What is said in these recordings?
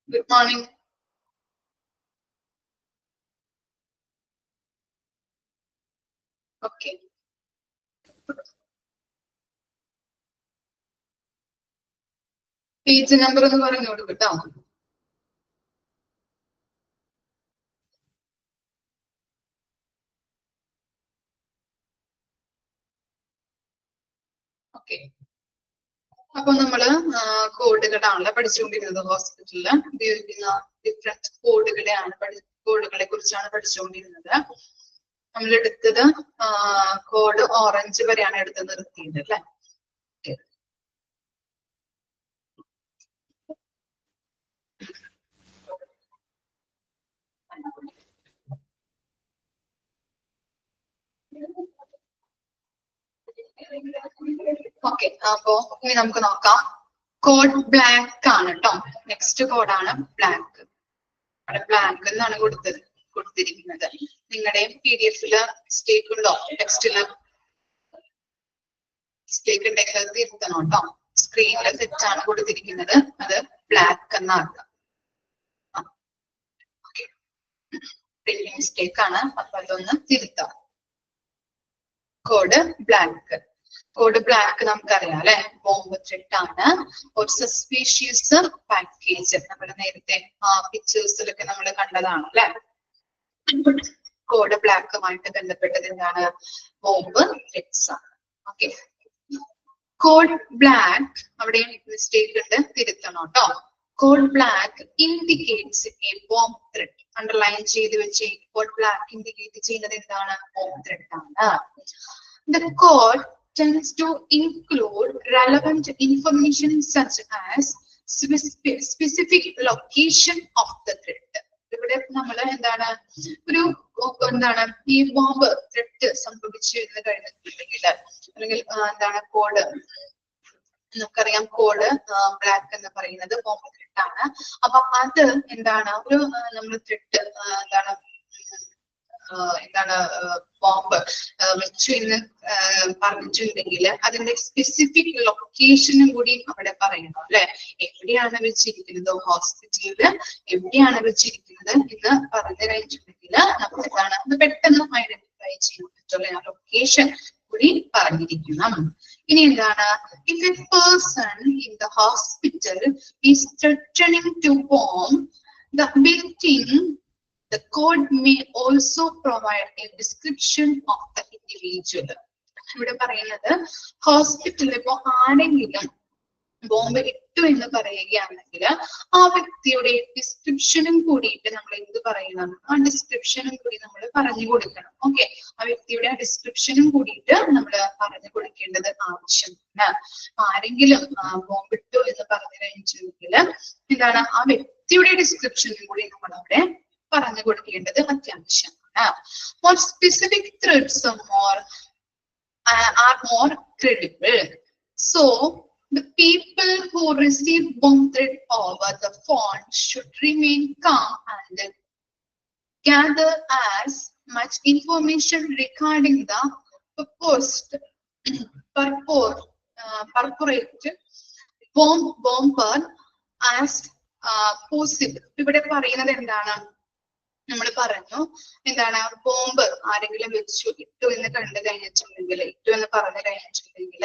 Good morning. Okay. Page number ഒന്ന് പറഞ്ഞോളൂ കേട്ടോ. Okay. അപ്പൊ നമ്മള് കോഡുകളാണല്ലോ പഠിച്ചുകൊണ്ടിരുന്നത്. ഹോസ്പിറ്റലില് ഉപയോഗിക്കുന്ന ഡിഫറെന്റ് കോഡുകളെ കുറിച്ചാണ് പഠിച്ചുകൊണ്ടിരുന്നത്. നമ്മൾ എടുത്തത് കോഡ് ഓറഞ്ച് വരെയാണ് എടുത്ത് നിർത്തിയത് അല്ലെ. ഓക്കെ, അപ്പോ ഇനി നമുക്ക് നോക്കാം. കോഡ് ബ്ലാക്ക് ആണ് കേട്ടോ. നെക്സ്റ്റ് കോഡാണ് ബ്ലാക്ക്. ബ്ലാക്ക് എന്നാണ് കൊടുത്തിരിക്കുന്നത്. നിങ്ങളുടെ PDF-ല് മിസ്റ്റേക്ക് ഉണ്ടോ? ടെക്സ്റ്റില് മിസ്റ്റേക്ക് ഉണ്ടെങ്കിൽ അത് തിരുത്തണം കേട്ടോ. സ്ക്രീനിൽ തെറ്റാണ് കൊടുത്തിരിക്കുന്നത്, അത് ബ്ലാക്ക് എന്നാക്കാം. പ്രിന്റിംഗ് മിസ്റ്റേക്ക് ആണ്, അപ്പൊ അതൊന്ന് തിരുത്താം. Code black. കോഡ് ബ്ലാക്ക് നമുക്കറിയാം അല്ലെ. ബോംബ് ത്രെഡ് ആണ്. ഒരു സസ്പീഷ്യസ് പാക്കേജ് നമ്മൾ നേരത്തെ പിക്ചേഴ്സിലൊക്കെ നമ്മൾ കണ്ടതാണ് അല്ലെ. കോഡ് ബ്ലാക്കുമായിട്ട് ബന്ധപ്പെട്ടത് എന്താണ്? ബോംബ് ത്രെഡ്സ് ആണ്. ഓക്കെ, കോഡ് ബ്ലാക്ക് അവിടെ മിസ്റ്റേക്ക് ഉണ്ട്, തിരുത്തണം കേട്ടോ. Code black indicates A bomb thread. Underline ചെയ്ത് വെച്ച് കോഡ് ബ്ലാക്ക് ഇൻഡിക്കേറ്റ് ചെയ്യുന്നത് എന്താണ്? ബോംബ് ത്രെഡ് ആണ്. The code tends to include relevant information such as specific location of the threat. ഇവിടെ നമ്മൾ എന്താണ് ഈ ബോംബ് ത്രെഡ് സംഭവിച്ചു എന്ന് കഴിഞ്ഞിട്ടുണ്ടെങ്കിൽ അല്ലെങ്കിൽ എന്താണ് കോഡ് നമുക്കറിയാം. കോഡ് ബ്ലാക്ക് എന്ന് പറയുന്നത് ബോംബ് ത്രെഡ് ആണ്. അപ്പൊ അത് എന്താണ്? ഒരു നമ്മൾ ത്രെഡ് എന്താണ് ബോംബ് വെച്ചു എന്ന് പറഞ്ഞിട്ടുണ്ടെങ്കിൽ അതിന്റെ സ്പെസിഫിക് ലൊക്കേഷനും കൂടി അവിടെ പറയണം അല്ലെ. എവിടെയാണ് വെച്ചിരിക്കുന്നത്? ഹോസ്പിറ്റലില് എവിടെയാണ് വെച്ചിരിക്കുന്നത് എന്ന് പറഞ്ഞു കഴിഞ്ഞിട്ടുണ്ടെങ്കിൽ നമുക്ക് എന്താണ് അത് പെട്ടെന്ന് ഐഡന്റിഫൈ ചെയ്യാൻ പറ്റുള്ള ആ ലൊക്കേഷൻ കൂടി പറഞ്ഞിരിക്കണം. ഇനി എന്താണ്? If a person in the hospital is threatening to bomb the building, the code may also provide a description of the individual. ഇവിടെ പറയുന്നത് ഹോസ്പിറ്റലിൽ ഇപ്പോ ആരെങ്കിലും ബോംബ് ഇട്ടു എന്ന് പറയുകയാണെങ്കിൽ ആ വ്യക്തിയുടെ ഡിസ്ക്രിപ്ഷനും കൂടിയിട്ട് നമ്മൾ എന്ത് പറയണം? ആ ഡിസ്ക്രിപ്ഷനും കൂടി നമ്മൾ പറഞ്ഞു കൊടുക്കണം. ഓക്കെ, ആ വ്യക്തിയുടെ ഡിസ്ക്രിപ്ഷനും കൂടിയിട്ട് നമ്മൾ പറഞ്ഞു കൊടുക്കേണ്ടത് ആവശ്യമാണ്. ആരെങ്കിലും ബോംബ് ഇട്ടു എന്ന് പറഞ്ഞു കഴിഞ്ഞിട്ടുണ്ടെങ്കിൽ എന്താണ്? ആ വ്യക്തിയുടെ ഡിസ്ക്രിപ്ഷനും കൂടി നമ്മൾ അവിടെ പറഞ്ഞു കൊടുക്കേണ്ടത് അത്യാവശ്യമാണ്. More specific threats are more credible. So the people who receive bomb threat over the phone should remain calm and gather as much information regarding the purported bomber as possible. ഇവിടെ പറയുന്നത് എന്താണ്? നമ്മൾ പറഞ്ഞു എന്താണ്? ബോംബ് ആരെങ്കിലും ഇട്ടു എന്ന് കണ്ടു കഴിഞ്ഞിട്ടുണ്ടെങ്കിൽ, ഇട്ടു എന്ന് പറഞ്ഞു കഴിഞ്ഞിട്ടുണ്ടെങ്കിൽ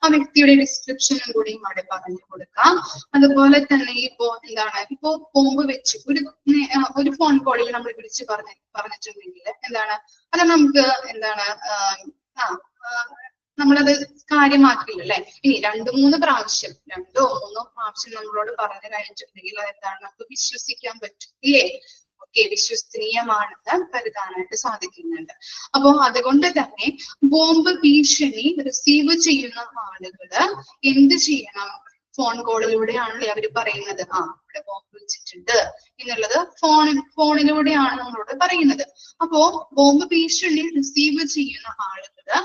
ആ വ്യക്തിയുടെ ഡിസ്ക്രിപ്ഷനും കൂടി അവിടെ പറഞ്ഞു കൊടുക്കാം. അതുപോലെ തന്നെ ഇപ്പോ എന്താണ്? ഇപ്പോ ബോംബ് വെച്ച് ഒരു ഫോൺ കോളിൽ നമ്മൾ വിളിച്ച് പറഞ്ഞിട്ടുണ്ടെങ്കിൽ എന്താണ്? അത് നമുക്ക് എന്താണ് നമ്മളത് കാര്യമാക്കില്ല അല്ലെ. ഇനി 2-3 പ്രാവശ്യം 2-3 പ്രാവശ്യം നമ്മളോട് പറഞ്ഞു കഴിഞ്ഞിട്ടുണ്ടെങ്കിൽ അതെന്താണ്? നമുക്ക് വിശ്വസിക്കാൻ പറ്റും ഇല്ലേ? ഓക്കെ, വിശ്വസനീയമാണെന്ന് കരുതാനായിട്ട് സാധിക്കുന്നുണ്ട്. അപ്പോ അതുകൊണ്ട് തന്നെ ബോംബ് ഭീഷണി റിസീവ് ചെയ്യുന്ന ആളുകള് എന്ത് ചെയ്യണം? ഫോൺ കോളിലൂടെയാണല്ലേ അവര് പറയുന്നത്. ഇവിടെ ബോംബ് വെച്ചിട്ടുണ്ട് എന്നുള്ളത് ഫോണിലൂടെയാണ് നമ്മളോട് പറയുന്നത്. അപ്പോ ബോംബ് ഭീഷണി റിസീവ് ചെയ്യുന്ന ആളുകള്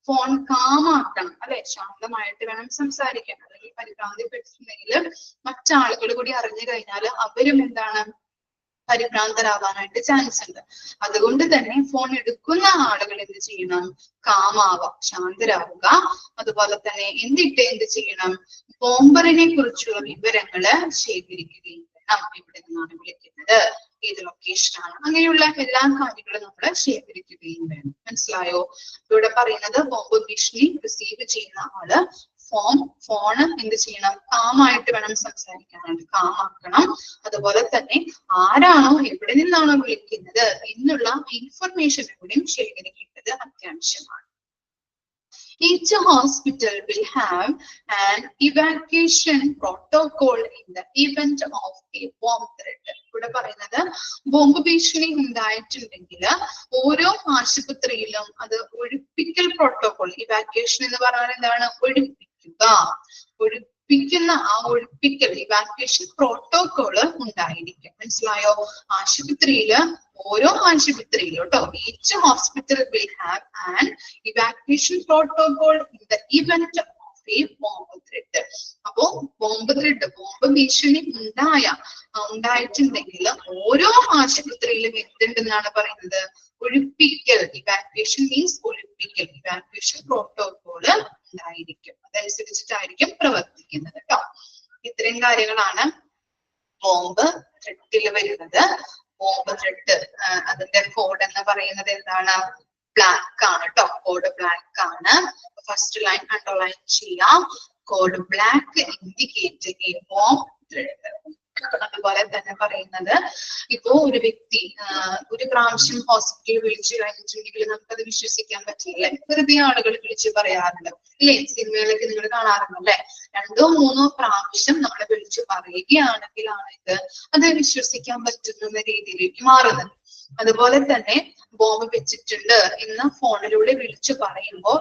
ഫോൺ കാമാക്കണം അല്ലെ. ശാന്തമായിട്ട് വേണം സംസാരിക്കാൻ. അല്ലെങ്കിൽ പരിഭ്രാന്തിപ്പെട്ടിട്ടുണ്ടെങ്കിൽ മറ്റാളുകൾ കൂടി അറിഞ്ഞു കഴിഞ്ഞാൽ അവരും എന്താണ്? പരിഭ്രാന്തരാവാനായിട്ട് ചാൻസ് ഉണ്ട്. അതുകൊണ്ട് തന്നെ ഫോൺ എടുക്കുന്ന ആളുകൾ എന്ത് ചെയ്യണം? കാമാവുക, ശാന്തരാവുക. അതുപോലെ തന്നെ എന്ത് ചെയ്യണം? ബോംബറിനെ കുറിച്ചുള്ള വിവരങ്ങള് ശേഖരിക്കുകയും വേണം. ഇവിടെ നിന്നാണ് വിളിക്കുന്നത്, ഏത് ലൊക്കേഷൻ ആണ്, അങ്ങനെയുള്ള എല്ലാ കാര്യങ്ങളും നമ്മൾ ശേഖരിക്കുകയും വേണം. മനസ്സിലായോ? ഇവിടെ പറയുന്നത് ബോംബ് ഭീഷണി റിസീവ് ചെയ്യുന്ന ആള് ഫോണ് എന്ത് ചെയ്യണം, കാമായിട്ട് വേണം സംസാരിക്കാനായിട്ട്, കാമാക്കണം. അതുപോലെ തന്നെ ആരാണോ എവിടെ നിന്നാണോ വിളിക്കുന്നത് എന്നുള്ള ഇൻഫർമേഷൻ കൂടിയും ശേഖരിക്കേണ്ടത് അത്യാവശ്യമാണ്. Each hospital will have an evacuation protocol in the event of a bomb threat. ഇവിടെ പറയുന്നത് ബോംബ് ഭീഷണി ഉണ്ടായിട്ടുണ്ടെങ്കിൽ ഓരോ ആശുപത്രിയിലും അത് ഒഴിപ്പിക്കൽ പ്രോട്ടോകോൾ, ഇവാക്യുവേഷൻ എന്ന് പറഞ്ഞാൽ എന്താണ്, ഒഴിപ്പിക്കുന്ന ആ ഒഴിപ്പിക്കൽ ഇവാക്യുവേഷൻ പ്രോട്ടോകോള് ഉണ്ടായിരിക്കും. മനസ്സിലായോ? ആശുപത്രിയില് ഓരോ ആശുപത്രിയിലും കേട്ടോ, each hospital will have an evacuation protocol in the event of A bomb threat. അപ്പോ ബോംബ് ത്രെറ്റ്, ബോംബ് ഭീഷണി ഉണ്ടായിട്ടുണ്ടെങ്കിൽ ഓരോ ആശുപത്രിയിലും എന്തുണ്ടെന്നാണ് പറയുന്നത്, ഒഴിപ്പിക്കൽ, ഇവാക്യുവേഷൻ മീൻസ് ഒഴിപ്പിക്കൽ, ഇവാക്യുവേഷൻ പ്രോട്ടോകോള് ഉണ്ടായിരിക്കും. അതനുസരിച്ചിട്ടായിരിക്കും പ്രവർത്തിക്കുന്നത് കേട്ടോ. ഇത്രയും കാര്യങ്ങളാണ് ബോംബ് ത്രെറ്റിൽ വരുന്നത്. ബോംബ് ത്രെറ്റ് അതിന്റെ കോഡ് എന്ന് പറയുന്നത് എന്താണ്, ബ്ലാക്ക് ആണ് കേട്ടോ. കോഡ് ബ്ലാക്ക് ആണ്. ഫസ്റ്റ് ലൈൻ അണ്ടർലൈൻ ചെയ്യാം. Code black indicate A bomb threat. അതുപോലെ തന്നെ പറയുന്നത്, ഇപ്പോ ഒരു വ്യക്തി ഒരു പ്രാവശ്യം ഹോസ്പിറ്റലിൽ വിളിച്ചു കഴിഞ്ഞിട്ടുണ്ടെങ്കിൽ നമുക്കത് വിശ്വസിക്കാൻ പറ്റില്ല. വെറുതെ ആളുകൾ വിളിച്ചു പറയാറുണ്ട് അല്ലെ, സിനിമയിലൊക്കെ നിങ്ങൾ കാണാറുണ്ട് അല്ലെ. 2 or 3 പ്രാവശ്യം നമ്മളെ വിളിച്ചു പറയുകയാണെങ്കിലാണ് അത് വിശ്വസിക്കാൻ പറ്റുന്ന രീതിയിലേക്ക് മാറുന്നത്. അതുപോലെ തന്നെ ബോംബ് വെച്ചിട്ടുണ്ട് എന്ന് ഫോണിലൂടെ വിളിച്ചു പറയുമ്പോൾ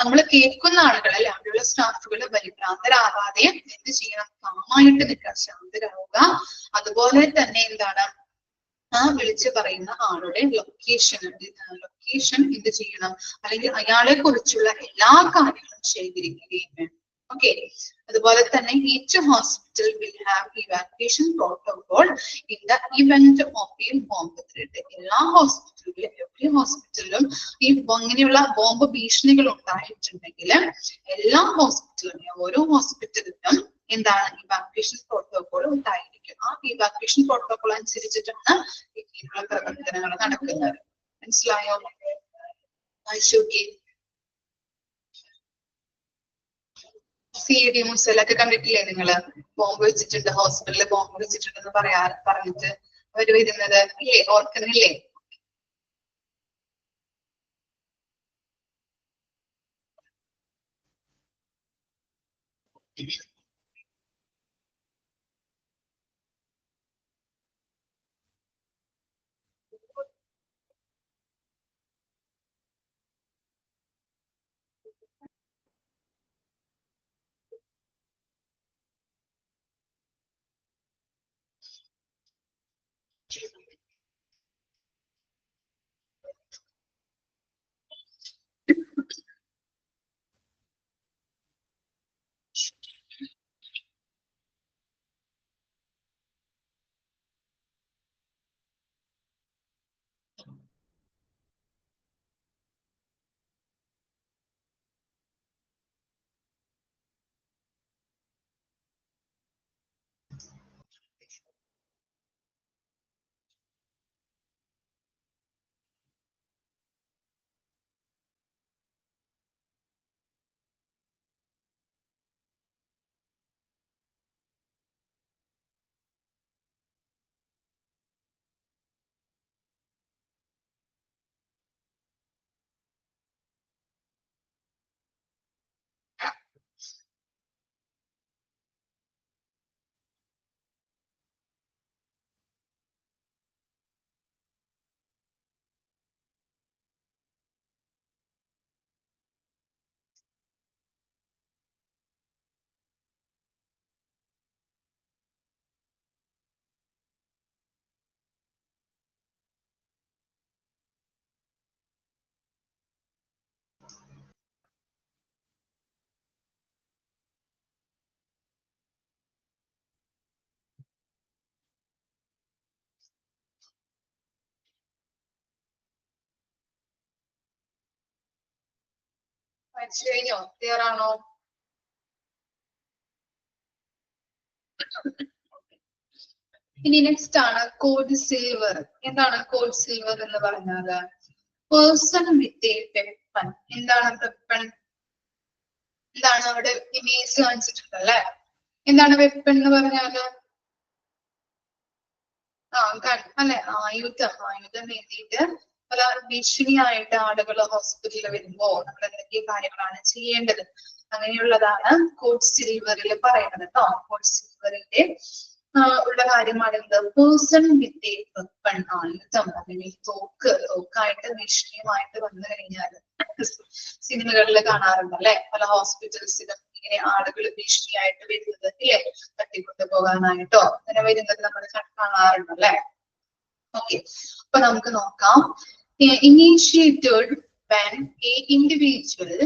നമ്മള് കേൾക്കുന്ന ആളുകൾ അല്ലെ, അവിടെയുള്ള സ്റ്റാഫുകൾ പരിഭ്രാന്തരാകാതെ എന്ത് ചെയ്യണം, കാമായിട്ട് നിൽക്കുക, ശാന്തരാവുക. അതുപോലെ തന്നെ എന്താണ്, ആ വിളിച്ചു പറയുന്ന ആളുടെ ലൊക്കേഷൻ എന്ത് ചെയ്യണം, അല്ലെങ്കിൽ അയാളെ കുറിച്ചുള്ള എല്ലാ കാര്യങ്ങളും ശേഖരിക്കുകയും വേണം. ഓക്കെ. അതുപോലെ തന്നെ each hospital will have evacuation protocol in the event of A bomb threat. എല്ലാ ഹോസ്പിറ്റലിലും, എവറി ഹോസ്പിറ്റലിലും ഈ അങ്ങനെയുള്ള ബോംബ് ഭീഷണികൾ ഉണ്ടായിട്ടുണ്ടെങ്കിൽ എല്ലാ ഹോസ്പിറ്റലിലും, ഓരോ ഹോസ്പിറ്റലിലും എന്താണ്, ഇവാക്യുവേഷൻ പ്രോട്ടോകോൾ ഉണ്ടായിരിക്കും. ആ ഇവാക്യുവേഷൻ പ്രോട്ടോകോൾ അനുസരിച്ചിട്ടാണ് ഇങ്ങനെയുള്ള പ്രവർത്തനങ്ങൾ നടക്കുന്നത്. മനസ്സിലായോ? അശോകി CID മുസലൊക്കെ കണ്ടിട്ടില്ലേ നിങ്ങള്? ബോംബ് വെച്ചിട്ടുണ്ട്, ഹോസ്പിറ്റലിൽ ബോംബ് വെച്ചിട്ടുണ്ടെന്ന് പറഞ്ഞിട്ട് അവര് വരുന്നത് ഇല്ലേ, ഓർക്കുന്നില്ലേ? പഠിച്ചു കഴിഞ്ഞോ? ക്ലിയർ ആണോ? ഇനി നെക്സ്റ്റ് ആണ് കോഡ് സിൽവർ. എന്താണ് കോഡ് സിൽവർ എന്ന് പറഞ്ഞാല്? Person with a weapon. എന്താണ് വെപ്പൺ? എന്താണ് അവിടെ ഇമേജ് കാണിച്ചിട്ടുണ്ടല്ലേ? എന്താണ് വെപ്പൺ എന്ന് പറഞ്ഞാല്? അല്ലെ, ആയുധം എഴുതിയിട്ട് പല ഭീഷണിയായിട്ട് ആളുകൾ ഹോസ്പിറ്റലിൽ വരുമ്പോ നമ്മൾ എന്തൊക്കെ കാര്യങ്ങളാണ് ചെയ്യേണ്ടത്, അങ്ങനെയുള്ളതാണ് കോഡ് സിൽവറിൽ പറയുന്നത് കേട്ടോ. കോഡ് സിൽവറിന്റെ ഉള്ള കാര്യമാണ് എന്ത്? പേഴ്സൺ വിത്ത് എ വെപ്പൺ, ആയുധം അല്ലെങ്കിൽ തോക്കായിട്ട് ഭീഷണിയുമായിട്ട് വന്നു കഴിഞ്ഞാൽ സിനിമകളിൽ കാണാറുണ്ട് അല്ലെ, പല ഹോസ്പിറ്റൽസിലും ഇങ്ങനെ ആളുകൾ ഭീഷണിയായിട്ട് വരുന്നത് ഇല്ലേ, തട്ടിക്കൊണ്ടു പോകാനായിട്ടോ അങ്ങനെ വരുന്നത് നമ്മൾ കാണാറുണ്ട് അല്ലെ. ഓക്കെ, അപ്പൊ നമുക്ക് നോക്കാം. Initiated when a individual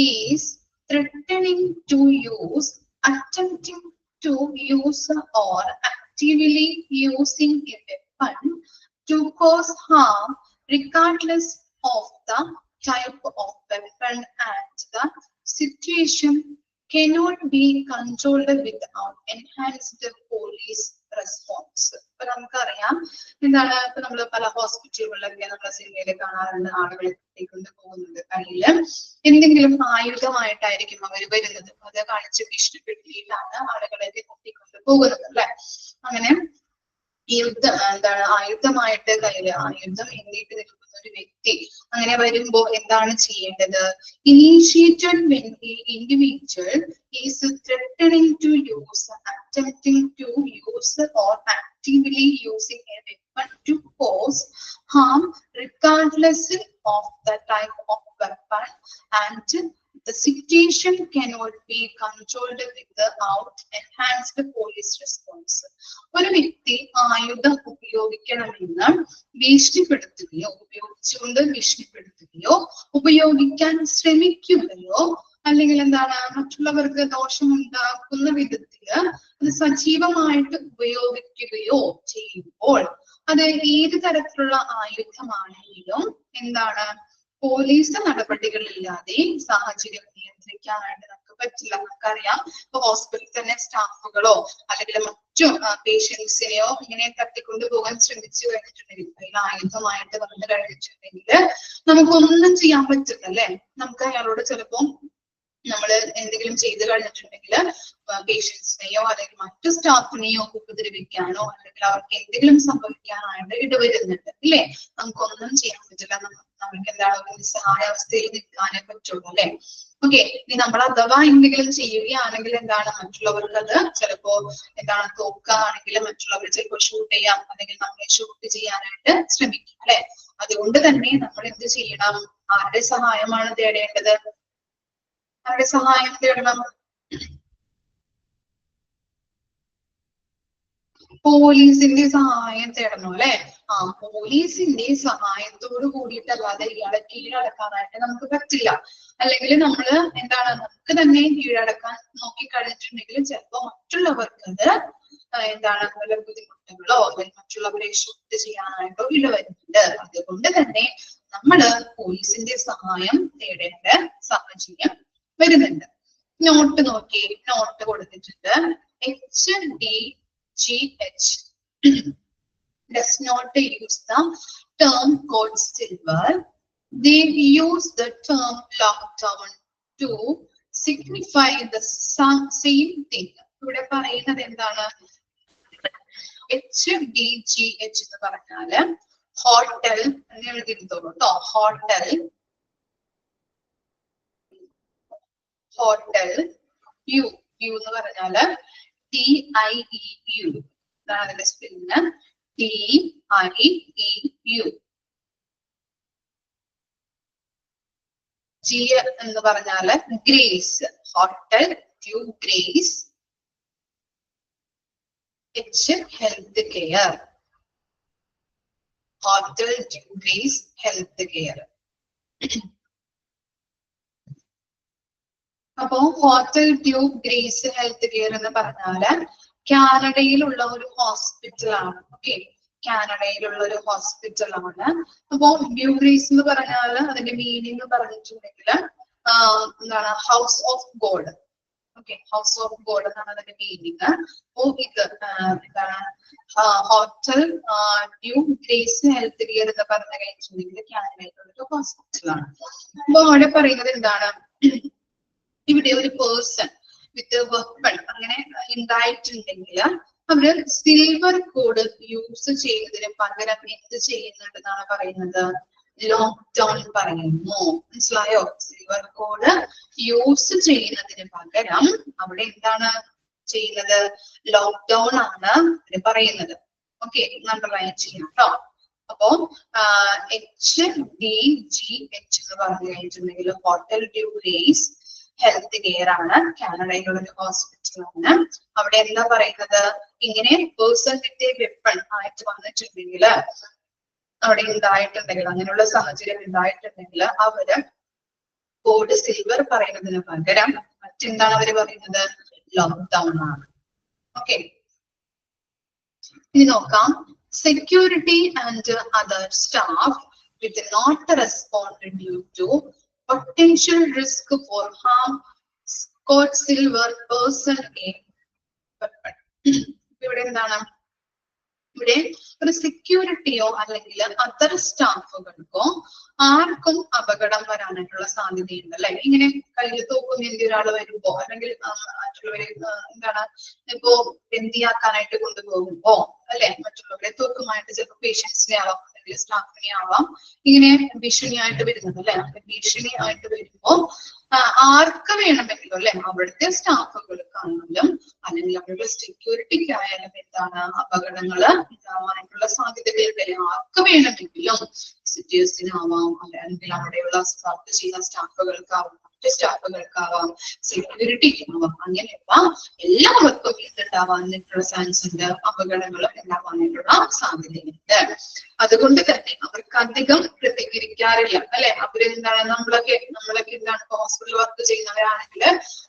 is threatening to use, attempting to use, or actively using a weapon to cause harm, regardless of the type of weapon and the situation, cannot be controlled without enhanced police response. ഇപ്പൊ നമുക്കറിയാം എന്താണ്, ഇപ്പൊ നമ്മള് പല ഹോസ്പിറ്റലുകളിലൊക്കെ നമ്മളെ സിനിമയിൽ കാണാറുണ്ട്, ആളുകളെ കൊണ്ട് പോകുന്നത് കയ്യില് എന്തെങ്കിലും ആയുധമായിട്ടായിരിക്കും അവർ വരുന്നത്. അത് കാണിച്ച് ഭീഷണിപ്പെടുത്തിയിട്ടാണ് ആളുകളെ കൂട്ടിക്കൊണ്ട് പോകുന്നത് അല്ലെ. അങ്ങനെ എന്താണ് ആയുധമായിട്ട് കയ്യില് ആയുധം എന്തിട്ട് നിൽക്കുന്ന ഒരു വ്യക്തി അങ്ങനെ വരുമ്പോ എന്താണ് ചെയ്യേണ്ടത്? Initiated when the individual is threatening to use, attempting to use, or actively using a weapon to cause harm, regardless of the type of weapon and the situation, cannot be controlled without enhanced police response. ഒരു വ്യക്തി ആയുധം ഉപയോഗിക്കണമെന്ന് ഭീഷണിപ്പെടുത്തുകയോ ഉപയോഗിച്ചുകൊണ്ട് ഭീഷണിപ്പെടുത്തുകയോ ഉപയോഗിക്കാൻ ശ്രമിക്കുകയോ അല്ലെങ്കിൽ എന്താണ് മറ്റുള്ളവർക്ക് ദോഷമുണ്ടാക്കുന്ന വിധത്തില് അത് സജീവമായിട്ട് ഉപയോഗിക്കുകയോ ചെയ്യുമ്പോൾ അത് ഏത് തരത്തിലുള്ള ആയുധമാണെങ്കിലും എന്താണ് പോലീസ് നടപടികളില്ലാതെ സാഹചര്യം നിയന്ത്രിക്കാനായിട്ട് നമുക്ക് പറ്റില്ല. നമുക്കറിയാം ഇപ്പൊ ഹോസ്പിറ്റലിൽ തന്നെ സ്റ്റാഫുകളോ അല്ലെങ്കിൽ മറ്റു പേഷ്യൻസിനെയോ ഇങ്ങനെ തട്ടിക്കൊണ്ടു പോകാൻ ശ്രമിച്ചു കഴിഞ്ഞിട്ടുണ്ടെങ്കിൽ, അതിൽ ആയുധമായിട്ട് വന്നു കഴിഞ്ഞിട്ടുണ്ടെങ്കിൽ നമുക്കൊന്നും ചെയ്യാൻ പറ്റില്ല അല്ലെ. നമുക്ക് അയാളോട് ചിലപ്പോ നമ്മൾ എന്തെങ്കിലും ചെയ്തു കഴിഞ്ഞിട്ടുണ്ടെങ്കിൽ പേഷ്യൻസിനെയോ അല്ലെങ്കിൽ മറ്റു സ്റ്റാഫിനെയോ ഉപദ്രവിക്കാനോ അല്ലെങ്കിൽ അവർക്ക് എന്തെങ്കിലും സംഭവിക്കാനായിട്ട് ഇടവരുന്നുണ്ട് ഇല്ലേ. നമുക്കൊന്നും ചെയ്യാൻ പറ്റില്ല, നമുക്ക് എന്താണ് ഒരു നിസ്സഹായാവസ്ഥയിൽ നിൽക്കാനേ പറ്റുള്ളൂ അല്ലെ. ഓക്കെ, ഇനി നമ്മൾ അഥവാ എന്തെങ്കിലും ചെയ്യുകയാണെങ്കിൽ എന്താണ് മറ്റുള്ളവർക്ക് അത് ചിലപ്പോ എന്താണ് തോക്കാണെങ്കിൽ മറ്റുള്ളവർ ചിലപ്പോൾ ഷൂട്ട് ചെയ്യാം അല്ലെങ്കിൽ നമ്മളെ ഷൂട്ട് ചെയ്യാനായിട്ട് ശ്രമിക്കും അല്ലെ. അതുകൊണ്ട് തന്നെ നമ്മൾ എന്ത് ചെയ്യണം? ആരുടെ സഹായമാണ് തേടേണ്ടത്? ആരുടെ സഹായം തേടണം? പോലീസിന്റെ സഹായം തേടണം അല്ലെ. പോലീസിന്റെ സഹായത്തോട് കൂടിയിട്ടല്ലാതെ ഇയാളെ കീഴടക്കാനായിട്ട് നമുക്ക് പറ്റില്ല. അല്ലെങ്കിൽ നമ്മള് എന്താണ് നമുക്ക് തന്നെ കീഴടക്കാൻ നോക്കിക്കഴിഞ്ഞിട്ടുണ്ടെങ്കിൽ ചിലപ്പോ മറ്റുള്ളവർക്ക് അത് എന്താണ് വല്ല ബുദ്ധിമുട്ടുകളോ അല്ലെങ്കിൽ മറ്റുള്ളവരെ ഷൂട്ട് ചെയ്യാനായിട്ടോ ഇടവരുന്നുണ്ട്. അതുകൊണ്ട് തന്നെ നമ്മള് പോലീസിന്റെ സഹായം തേടേണ്ട സാഹചര്യം വരുന്നുണ്ട്. നോട്ട് നോക്കി, നോട്ട് കൊടുത്തിട്ടുണ്ട്. HDGH does not use the term code silver. They use the term lockdown to signify the same thing. ഇവിടെ പറയുന്നത് എന്താണ്? HDGH എന്ന് പറഞ്ഞാല് ഹോട്ടൽ എന്ന് എഴുതിയിരുന്നോളൂ കേട്ടോ. ഹോട്ടൽ യു എന്ന് പറഞ്ഞാല് TIEU അതാണ് അതിന്റെ സ്പെല്ലിങ്. TIEU. G എന്ന് പറഞ്ഞാല് Grace, Hotel Dieu Grace. H health care, Hotel Dieu Grace health care. അപ്പോ Hotel Dieu Grace health care എന്ന് പറഞ്ഞാല് കാനഡയിലുള്ള ഒരു ഹോസ്പിറ്റലാണ്. ഓക്കെ, കാനഡയിലുള്ള ഒരു ഹോസ്പിറ്റലാണ്. അപ്പോ ഡ്യൂ ഗ്രേസ് എന്ന് പറഞ്ഞാല് അതിന്റെ മീനിങ് പറഞ്ഞിട്ടുണ്ടെങ്കിൽ എന്താണ് house of God. Okay, house of God എന്നാണ് അതിന്റെ മീനിങ്. അപ്പോ ഇത് എന്താണ് hotel new grace health care എന്ന് പറഞ്ഞു കഴിഞ്ഞിട്ടുണ്ടെങ്കിൽ കാനഡയിലുള്ള ഒരു ഹോസ്പിറ്റലാണ്. അപ്പൊ അവിടെ പറയുന്നത് എന്താണ്, ഇവിടെ ഒരു പേഴ്സൺ വിത്ത് വെപ്പൺ അങ്ങനെ ഉണ്ടായിട്ടുണ്ടെങ്കിൽ അവര് സിൽവർ കോഡ് യൂസ് ചെയ്യുന്നതിന് പകരം എന്ത് ചെയ്യുന്നുണ്ടെന്നാണ് പറയുന്നത്, ലോക്ക്ഡൌൺ പറയുന്നു. മനസ്സിലായോ? സിൽവർ കോഡ് യൂസ് ചെയ്യുന്നതിന് പകരം അവിടെ എന്താണ് ചെയ്യുന്നത്, ലോക്ക്ഡൌൺ ആണ് പറയുന്നത്. ഓക്കെ, അണ്ടർലൈൻ ചെയ്യാം കേട്ടോ. അപ്പോ HDGH എന്ന് പറഞ്ഞു കഴിഞ്ഞിട്ടുണ്ടെങ്കിൽ hotel Dieu Grace health care ആണ്, കാനഡയിലുള്ള ഒരു ഹോസ്പിറ്റലാണ്. അവിടെ എന്താ പറയുന്നത്, ഇങ്ങനെ പേഴ്സൺ വിത്ത് വെപ്പൺ ആയിട്ട് വന്നിട്ടുണ്ടെങ്കിൽ, അവിടെ ഉണ്ടായിട്ടുണ്ടെങ്കിൽ, അങ്ങനെയുള്ള സാഹചര്യം ഉണ്ടായിട്ടുണ്ടെങ്കിൽ അവര് കോഡ് സിൽവർ പറയുന്നതിന് പകരം മറ്റെന്താണ് അവര് പറയുന്നത്, ലോക്ക്ഡൌൺ ആണ്. ഓക്കെ, ഇനി നോക്കാം. Security and other staff with not respond due to potential risk for harm code silver person in weapon. ഇവിടെ എന്താണ്, ഇവിടെ ഒരു സെക്യൂരിറ്റിയോ അല്ലെങ്കിൽ അതർ സ്റ്റാഫുകൾക്കോ ആർക്കും അപകടം വരാനായിട്ടുള്ള സാധ്യതയുണ്ട് അല്ലെ. ഇങ്ങനെ കയ്യിൽ തോക്കുന്നതിന്റെ ഒരാൾ വരുമ്പോ അല്ലെങ്കിൽ മറ്റുള്ളവരെ എന്താണ് ഇപ്പോ ബന്ദിയാക്കാനായിട്ട് കൊണ്ടുപോകുമ്പോ അല്ലെ, മറ്റുള്ളവരെ തോക്കുമായിട്ട് ചിലപ്പോൾ പേഷ്യൻസിനെ ആവാം അല്ലെങ്കിൽ സ്റ്റാഫിനെ ആവാം ഇങ്ങനെ ഭീഷണിയായിട്ട് വരുന്നത് അല്ലെ. ഭീഷണി ആയിട്ട് വരുമ്പോ ആർക്ക് വേണമെങ്കിലും അല്ലെ, അവിടുത്തെ സ്റ്റാഫുകൾക്കാണെങ്കിലും അല്ലെങ്കിൽ അവരുടെ സെക്യൂരിറ്റിക്കായാലും എന്താണ് അപകടങ്ങള് ഉണ്ടാവാനായിട്ടുള്ള സാധ്യതകളുണ്ട്. ആർക്ക് വേണമെങ്കിലും സിറ്റിയേഴ്സിനാവാം അല്ലെങ്കിൽ അവിടെയുള്ള വർക്ക് ചെയ്യുന്ന സ്റ്റാഫുകൾക്കാവാം, മറ്റ് സ്റ്റാഫുകൾക്കാവാം, സെക്യൂരിറ്റിക്കാവാം, അങ്ങനെയുള്ള എല്ലാവർക്കും ഇതുണ്ടാവാനായിട്ടുള്ള ചാൻസ് ഉണ്ട്, അപകടങ്ങൾ ഉണ്ടാവാനായിട്ടുള്ള സാധ്യതയുണ്ട്. അതുകൊണ്ട് തന്നെ അവർക്ക് അധികം പ്രതികരിക്കാറില്ല അല്ലെ. അവരെന്താണ് നമ്മളൊക്കെ എന്താണ് ഹോസ്പിറ്റൽ വർക്ക് ചെയ്യുന്നവരാണെങ്കിൽ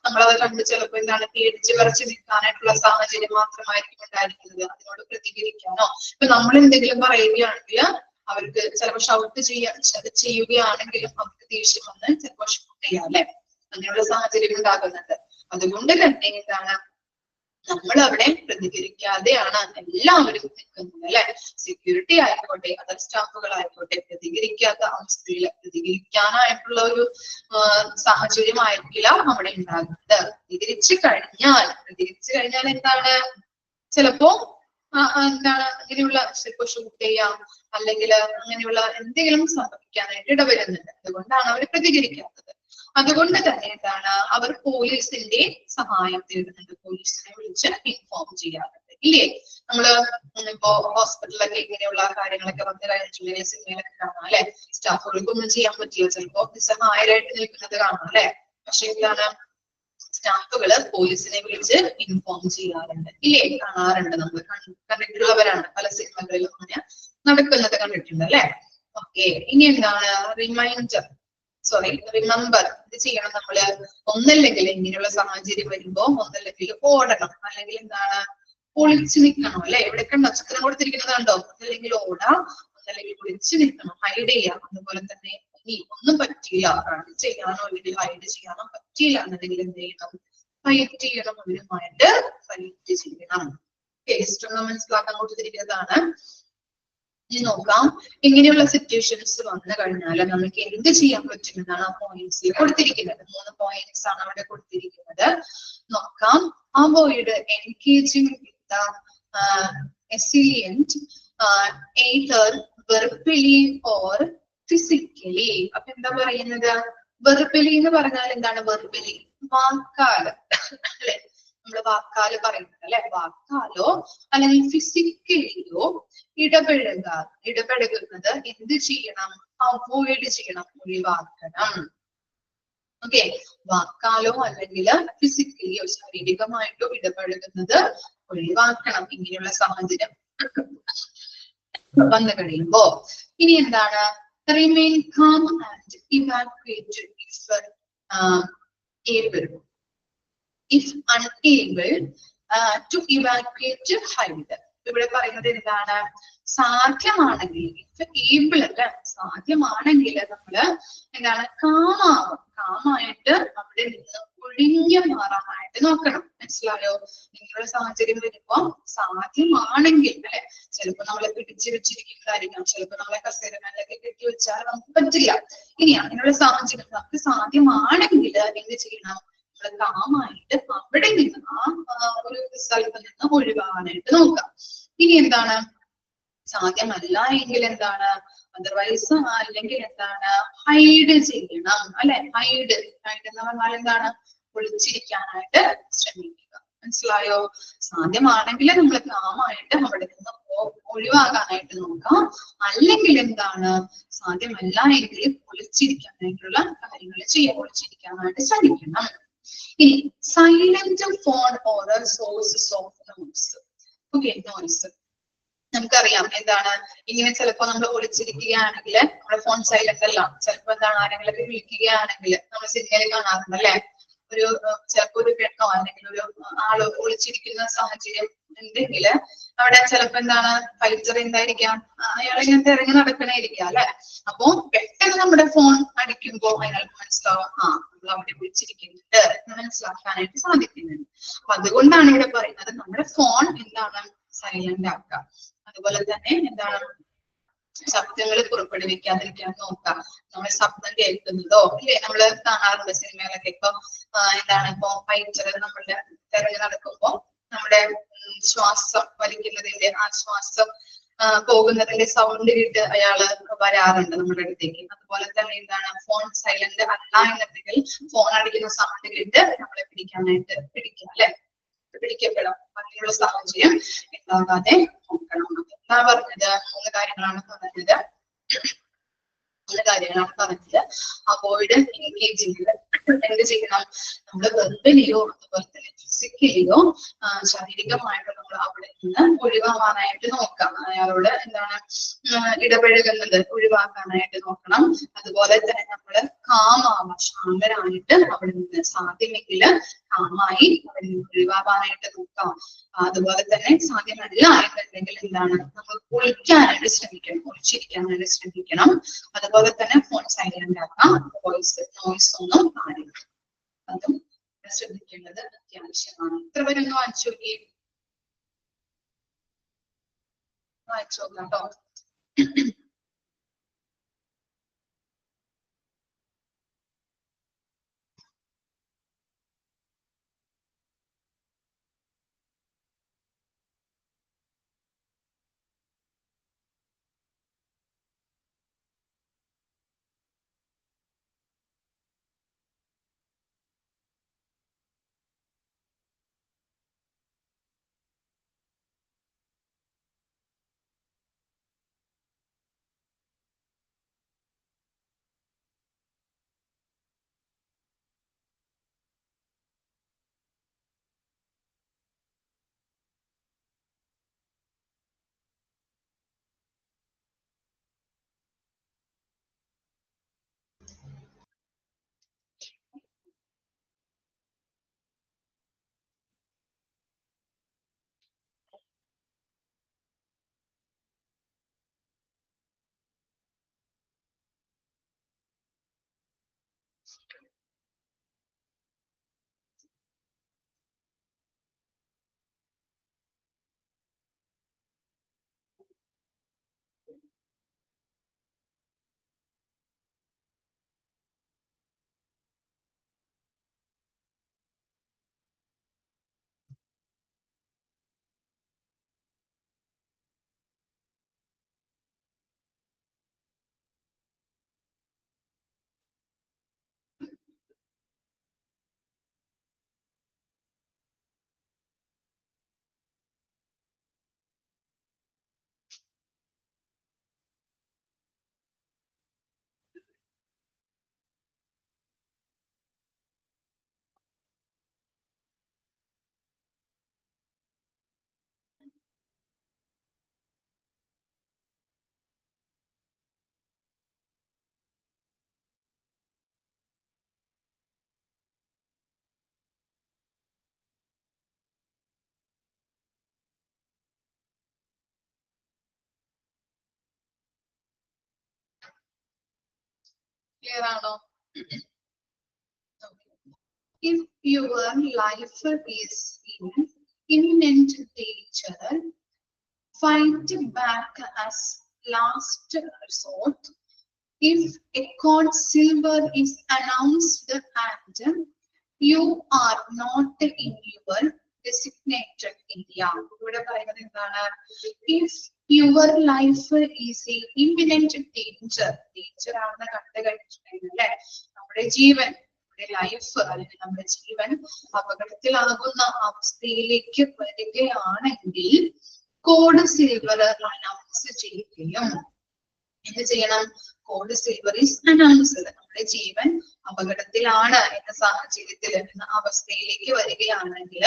നമ്മളത് കണ്ട് ചിലപ്പോൾ എന്താണ് പേടിച്ച് പറിച്ച് നിൽക്കാനായിട്ടുള്ള സാഹചര്യം മാത്രമായിരിക്കും ഉണ്ടായിരിക്കുന്നത്. അതിനോട് പ്രതികരിക്കാനോ ഇപ്പൊ നമ്മൾ എന്തെങ്കിലും പറയുകയാണെങ്കിൽ അവർക്ക് ചിലപ്പോൾ ഷൗട്ട് ചെയ്യുകയാണെങ്കിലും അവർക്ക് ദേഷ്യം വന്ന് ചിലപ്പോൾ ഷൂട്ട് ചെയ്യാം അല്ലെ. അങ്ങനെയുള്ള സാഹചര്യം ഉണ്ടാകുന്നുണ്ട്. അതുകൊണ്ട് തന്നെ എന്താണ് നമ്മൾ അവിടെ പ്രതികരിക്കാതെയാണ് എല്ലാവരും നിൽക്കുന്നത് അല്ലെ. സെക്യൂരിറ്റി ആയിക്കോട്ടെ അതർ സ്റ്റാഫുകൾ ആയിക്കോട്ടെ പ്രതികരിക്കാത്ത അവസ്ഥയിൽ പ്രതികരിക്കാനായിട്ടുള്ള ഒരു സാഹചര്യമായിരിക്കില്ല അവിടെ ഉണ്ടാകുന്നത്. പ്രതികരിച്ചു കഴിഞ്ഞാൽ എന്താണ് ചിലപ്പോ എന്താണ് അങ്ങനെയുള്ള ചിലപ്പോ ഷൂട്ട് ചെയ്യാം അല്ലെങ്കിൽ അങ്ങനെയുള്ള എന്തെങ്കിലും സംഭവിക്കാനായിട്ട് ഇടവരുന്നുണ്ട്. അതുകൊണ്ടാണ് അവർ പ്രതികരിക്കാത്തത്. അതുകൊണ്ട് തന്നെ എന്താണ് അവർ പോലീസിന്റെ സഹായം തേടുന്നുണ്ട്, പോലീസിനെ വിളിച്ച് ഇൻഫോം ചെയ്യാറുണ്ട് ഇല്ലേ. നമ്മള് ഇപ്പോ ഹോസ്പിറ്റലിലൊക്കെ ഇങ്ങനെയുള്ള കാര്യങ്ങളൊക്കെ വന്നു കഴിഞ്ഞിട്ടുണ്ടെങ്കിൽ സിനിമയിലൊക്കെ കാണാം അല്ലെ. സ്റ്റാഫുകൾക്കൊന്നും ചെയ്യാൻ പറ്റില്ല, ചിലപ്പോ നിസ്സഹായരായിട്ട് നിൽക്കുന്നത് കാണാം അല്ലെ. പക്ഷെ എന്താണ് സ്റ്റാഫുകള് പോലീസിനെ വിളിച്ച് ഇൻഫോം ചെയ്യാറുണ്ട് ഇല്ലേ, കാണാറുണ്ട്. നമ്മൾ കണ്ടിട്ടുള്ളവരാണ്, പല സിനിമകളിലും അങ്ങനെ നടക്കുന്നത് കണ്ടിട്ടുണ്ട് അല്ലെ. ഓക്കെ, ഇനി എന്താണ് റിമെമ്പർ ഇത് ചെയ്യണം നമ്മള്. ഒന്നല്ലെങ്കിൽ ഇങ്ങനെയുള്ള സാഹചര്യം വരുമ്പോ ഒന്നല്ലെങ്കിൽ ഓടണം, അല്ലെങ്കിൽ എന്താണ് ഒളിച്ചു നിൽക്കണം അല്ലെ. ഇവിടെ കണ്ടോ ചിത്രം കൊടുത്തിരിക്കുന്നത് കണ്ടോ, ഒന്നല്ലെങ്കിൽ ഓടാം, ഒന്നല്ലെങ്കിൽ ഒളിച്ചു നിൽക്കണം, ഹൈഡ് ചെയ്യാം. അതുപോലെ തന്നെ ഇനി ഒന്നും പറ്റിയില്ല, റൺ ചെയ്യാനോ അല്ലെങ്കിൽ ഹൈഡ് ചെയ്യാനോ പറ്റിയില്ല എന്നുണ്ടെങ്കിൽ എന്ത് ചെയ്യണം, ഫൈറ്റ് ചെയ്യണം, അവരുമായിട്ട് ഫൈറ്റ് ചെയ്യണം. ഇഷ്ടം മനസ്സിലാക്കാൻ കൊടുത്തിരിക്കുന്നതാണ്. ഇനി നോക്കാം, ഇങ്ങനെയുള്ള സിറ്റുവേഷൻസ് വന്നു കഴിഞ്ഞാൽ നമുക്ക് എന്ത് ചെയ്യാൻ പറ്റുമെന്നാണ് ആ പോയിന്റ്സിൽ കൊടുത്തിരിക്കുന്നത്. 3 പോയിന്റ്സ് ആണ് അവിടെ കൊടുത്തിരിക്കുന്നത്. നോക്കാം. Avoid engaging with assailant either verbally or physically. അപ്പൊ എന്താ പറയുന്നത്, വെർബലി എന്ന് പറഞ്ഞാൽ എന്താണ്, വെർബലി വാക്കാല് അല്ലെ, നമ്മള് വാക്കാല് പറയുന്നത് അല്ലെ, വാക്കാലോ അല്ലെങ്കിൽ ഫിസിക്കലിയോ ഇടപെടുന്നത് എന്ത് ചെയ്യണം, അവോയ്ഡ് ചെയ്യണം, ഒഴിവാക്കണം. ഓക്കെ, വാക്കാലോ അല്ലെങ്കിൽ ഫിസിക്കലിയോ ശാരീരികമായിട്ടോ ഇടപെടുന്നത് ഒഴിവാക്കണം ഇങ്ങനെയുള്ള സാഹചര്യം വന്നു കഴിയുമ്പോ. ഇനി എന്താണ്, remain calm and evacuate if unable to evacuate, hide. ഇവിടെ പറയുന്നത് എന്താണ്, സാധ്യമാണെങ്കിൽ ഏബിൾ അല്ല, സാധ്യമാണെങ്കിൽ നമ്മള് എന്താണ് കാമായിട്ട് അവിടെ നിന്ന് ഒഴിഞ്ഞു മാറാനായിട്ട് നോക്കണം. മനസ്സിലായോ? ഇങ്ങനെയുള്ള സാഹചര്യം വരുമ്പോ സാധ്യമാണെങ്കിൽ അല്ലെ, ചിലപ്പോ നമ്മളെ പിടിച്ചു വെച്ചിരിക്കുന്നതായിരിക്കാം, ചിലപ്പോ നമ്മളെ കസേരമേലൊക്കെ കെട്ടി വെച്ചാൽ നമുക്ക് പറ്റില്ല. ഇനി അങ്ങനെയുള്ള സാഹചര്യം നമുക്ക് സാധ്യമാണെങ്കിൽ എന്ത് ചെയ്യണം? നമ്മൾ കാമായിട്ട് അവിടെ നിന്ന് ഒരു സ്ഥലത്ത് നിന്ന് ഒഴിവാകാനായിട്ട് നോക്കാം. ഇനി എന്താണ്? സാധ്യമല്ല എങ്കിൽ എന്താണ്? അതർവൈസ് അല്ലെങ്കിൽ എന്താണ്? ഹൈഡ് ചെയ്യണം അല്ലെ. ഹൈഡ് എന്ന് പറഞ്ഞാൽ എന്താണ്? ഒളിച്ചിരിക്കാനായിട്ട് ശ്രമിക്കുക. മനസ്സിലായോ? സാധ്യമാണെങ്കിൽ നമ്മൾ കാമായിട്ട് അവിടെ നിന്ന് ഒഴിവാകാനായിട്ട് നോക്കാം. അല്ലെങ്കിൽ എന്താണ്? സാധ്യമല്ല എങ്കിൽ ഒളിച്ചിരിക്കാനായിട്ടുള്ള കാര്യങ്ങൾ ചെയ്യാൻ, ഒളിച്ചിരിക്കാനായിട്ട് ശ്രമിക്കണം. ഇനി silent phone or sources of noise. Okay, noise നമുക്കറിയാം എന്താണ്. ഇങ്ങനെ ചിലപ്പോ നമ്മൾ ഒളിച്ചിരിക്കുകയാണെങ്കിൽ നമ്മുടെ ഫോൺ സൈലന്റ് അല്ല. ചിലപ്പോ എന്താണ്? ആരെങ്കിലൊക്കെ വിളിക്കുകയാണെങ്കിൽ നമ്മൾ സിനിമയിൽ കാണാറുണ്ട് അല്ലെ, ഒരു ചിലപ്പോ ഒരു പെണ്ണോ അല്ലെങ്കിൽ ഒരു ആള് ഒളിച്ചിരിക്കുന്ന സാഹചര്യം ഉണ്ടെങ്കിൽ അവിടെ ചിലപ്പോ എന്താണ്? ഫൈറ്റർ എന്തായിരിക്കാം? അയാൾ ഇങ്ങനത്തെ ഇറങ്ങി നടക്കണായിരിക്കാം അല്ലെ. അപ്പോ പെട്ടെന്ന് നമ്മുടെ ഫോൺ അടിക്കുമ്പോ അയാൾക്ക് മനസ്സിലാവും നമ്മൾ അവിടെ വിളിച്ചിരിക്കുന്നുണ്ട് എന്ന് മനസ്സിലാക്കാനായിട്ട് സാധിക്കുന്നുണ്ട്. അപ്പൊ അതുകൊണ്ടാണ് ഇവിടെ പറയുന്നത് നമ്മുടെ ഫോൺ എന്താണ്? സൈലന്റ് ആക്കുക. അതുപോലെ തന്നെ എന്താണ്? ശബ്ദങ്ങൾ പുറപ്പെടുവിക്കാതിരിക്കാൻ നോക്കാം. നമ്മൾ ശബ്ദം കേൾക്കുന്നതോ ഇല്ലേ, നമ്മള് കാണാറുണ്ട് സിനിമകളൊക്കെ. ഇപ്പൊ എന്താണ്? ഇപ്പൊ ഫൈറ്റർ നമ്മളുടെ തിരഞ്ഞു നടക്കുമ്പോ നമ്മുടെ ശ്വാസം വലിക്കുന്നതിന്റെ ആ ശ്വാസം പോകുന്നതിന്റെ സൗണ്ട് കേട്ട് അയാള് വരാറുണ്ട് നമ്മുടെ അടുത്തേക്ക്. അതുപോലെ തന്നെ എന്താണ്? ഫോൺ സൈലന്റ് അല്ല എന്നുണ്ടെങ്കിൽ ഫോൺ അടിക്കുന്ന സൗണ്ട് കേട്ട് നമ്മളെ പിടിക്കുക അല്ലെ, പിടിക്കപ്പെടാം. അങ്ങനെയുള്ള സാഹചര്യം ഉണ്ടാകാതെ നോക്കണം. എന്താ പറഞ്ഞത്? മൂന്ന് കാര്യങ്ങളാണ് പറഞ്ഞത്. Avoid engaging. എന്ത് ചെയ്യണം? നമ്മൾ വെർബലിയോ അതുപോലെ തന്നെ ഫിസിക്കലിയോ ശാരീരികമായിട്ടോ നമ്മൾ അവിടെ നിന്ന് ഒഴിവാകാനായിട്ട് നോക്കാം. അയാളോട് എന്താണ്? ഇടപഴകുന്നത് ഒഴിവാക്കാനായിട്ട് നോക്കണം. അതുപോലെ തന്നെ നമ്മൾ കാമാവാം, ശാന്തരായിട്ട് അവിടെ നിന്ന് സാധ്യമെങ്കിൽ കാമായി അവിടെ നിന്ന് ഒഴിവാകാനായിട്ട് നോക്കാം. അതുപോലെ തന്നെ സാധ്യമല്ല എന്നുണ്ടെങ്കിൽ എന്താണ്? നമ്മൾ ഒളിക്കാനായിട്ട് ശ്രമിക്കണം, ഒളിച്ചിരിക്കാനായിട്ട് ശ്രമിക്കണം. അതുപോലെ തന്നെ ഫോൺ സൈലന്റ് ആക്കാം. നോയ്സ് ഒന്നും പാടില്ല. അതും ശ്രദ്ധിക്കേണ്ടത് അത്യാവശ്യമാണ്. ഇത്ര വരെ ഒന്ന് വായിച്ചു നോക്കി, വായിച്ചു നോക്കാം കേട്ടോ. ക്ലിയർ ആണോ? if your life is in imminent danger, fight back as last resort. If a court silver is announced and you are not in your designated area. ഇവിടെ പറയുന്നത് എന്താണ്? If your life is in imminent danger, danger ആണെന്ന് കണ്ടു കഴിഞ്ഞിട്ടുണ്ടെങ്കിൽ അല്ലെ നമ്മുടെ ജീവൻ, നമ്മുടെ life അല്ലെങ്കിൽ നമ്മുടെ ജീവൻ അപകടത്തിലാകുന്ന അവസ്ഥയിലേക്ക് വരികയാണെങ്കിൽ കോഡ് സിൽവർ അനൗൺസ് ചെയ്യുകയും എന്ത് ചെയ്യണം? Code silver is announced. നമ്മുടെ ജീവൻ അപകടത്തിലാണ് എന്ന സാഹചര്യത്തിൽ എന്ന അവസ്ഥയിലേക്ക് വരികയാണെങ്കിൽ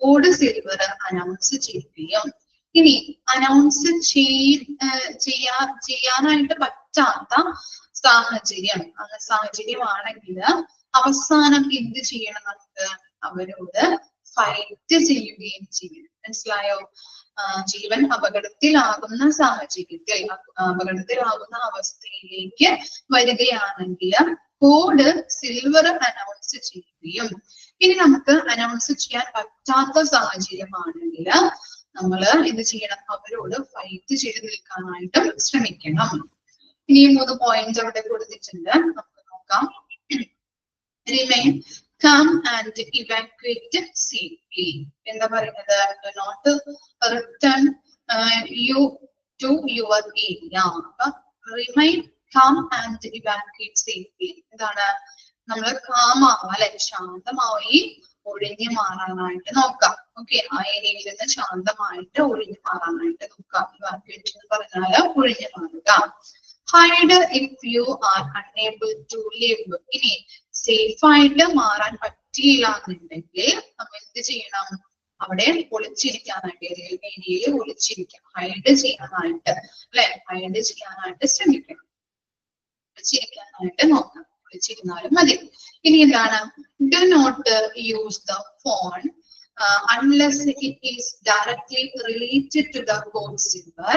കോഡ് സിൽവർ അനൗൺസ് ചെയ്യുകയും, ഇനി അനൗൺസ് ചെയ്യാനായിട്ട് പറ്റാത്ത സാഹചര്യം, അങ്ങനെ സാഹചര്യമാണെങ്കിൽ അവസാനം എന്ത് ചെയ്യണം? നമുക്ക് അവരോട് ഫൈറ്റ് ചെയ്യുകയും ചെയ്യും. മനസ്സിലായോ? ജീവൻ അപകടത്തിലാകുന്ന സാഹചര്യത്തിൽ, അപകടത്തിലാകുന്ന അവസ്ഥയിലേക്ക് വരികയാണെങ്കിൽ കോഡ് സിൽവർ അനൗൺസ് ചെയ്യുകയും, ഇനി നമുക്ക് അനൗൺസ് ചെയ്യാൻ പറ്റാത്ത സാഹചര്യമാണെങ്കിൽ നമ്മൾ എന്ത് ചെയ്യണം? അവരോട് ഫൈറ്റ് ചെയ്ത് നിൽക്കാനായിട്ട് ശ്രമിക്കണം. ഇനി 3 പോയിന്റ് അവിടെ കൊടുത്തിട്ടുണ്ട്, നമുക്ക് നോക്കാം. Remain calm and evacuate safely. എന്താ പറയുന്നത്? Do not return you to your area. Remain calm and evacuate safely. എന്താണ്? നമ്മൾ calm ആവാം അല്ലെ, ശാന്തമായി ഒഴിഞ്ഞു മാറാനായിട്ട് നോക്കാം. ഓക്കെ, ആ ഏരിയയിൽ നിന്ന് ശാന്തമായിട്ട് ഒഴിഞ്ഞു മാറാനായിട്ട് നോക്കാം. evacuate എന്ന് പറഞ്ഞാൽ ഒഴിഞ്ഞു മാറുക. hide if you are unable to live. ഇനി സേഫ് ആയിട്ട് മാറാൻ പറ്റിയില്ല എന്നുണ്ടെങ്കിൽ നമ്മൾ എന്ത് ചെയ്യണം? അവിടെ ഒളിച്ചിരിക്കാനായിട്ട്, ഏരിയയിൽ ഒളിച്ചിരിക്കാം, ഹൈഡ് ചെയ്യാനായിട്ട് അല്ലെ, ഹൈഡ് ചെയ്യാനായിട്ട് ശ്രമിക്കണം, ഒളിച്ചിരിക്കാനായിട്ട് നോക്കാം, ഒളിച്ചിരുന്നാലും മതി. ഇനി എന്താണ്? Do not use the phone unless it is directly related to the code silver.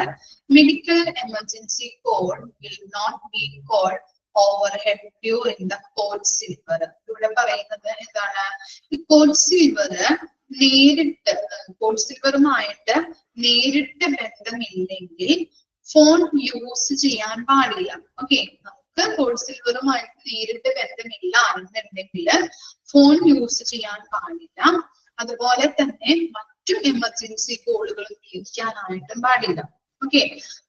Medical emergency code will not be called overhead during the code silver. ഇവിടെ പറയുന്നത് എന്താണ്? ഈ കോഡ് സിൽവർ നേരിട്ട്, കോഡ് സിൽവറുമായിട്ട് നേരിട്ട് ബന്ധമില്ലെങ്കിൽ ഫോൺ യൂസ് ചെയ്യാൻ പാടില്ല. Okay, നമുക്ക് code സിൽവറുമായിട്ട് നേരിട്ട് ബന്ധമില്ല എന്നുണ്ടെങ്കിൽ ഫോൺ യൂസ് ചെയ്യാൻ പാടില്ല. അതുപോലെ തന്നെ മറ്റു എമർജൻസി കോളുകൾ വിളിക്കാനായിട്ടും പാടില്ല. ഓക്കെ,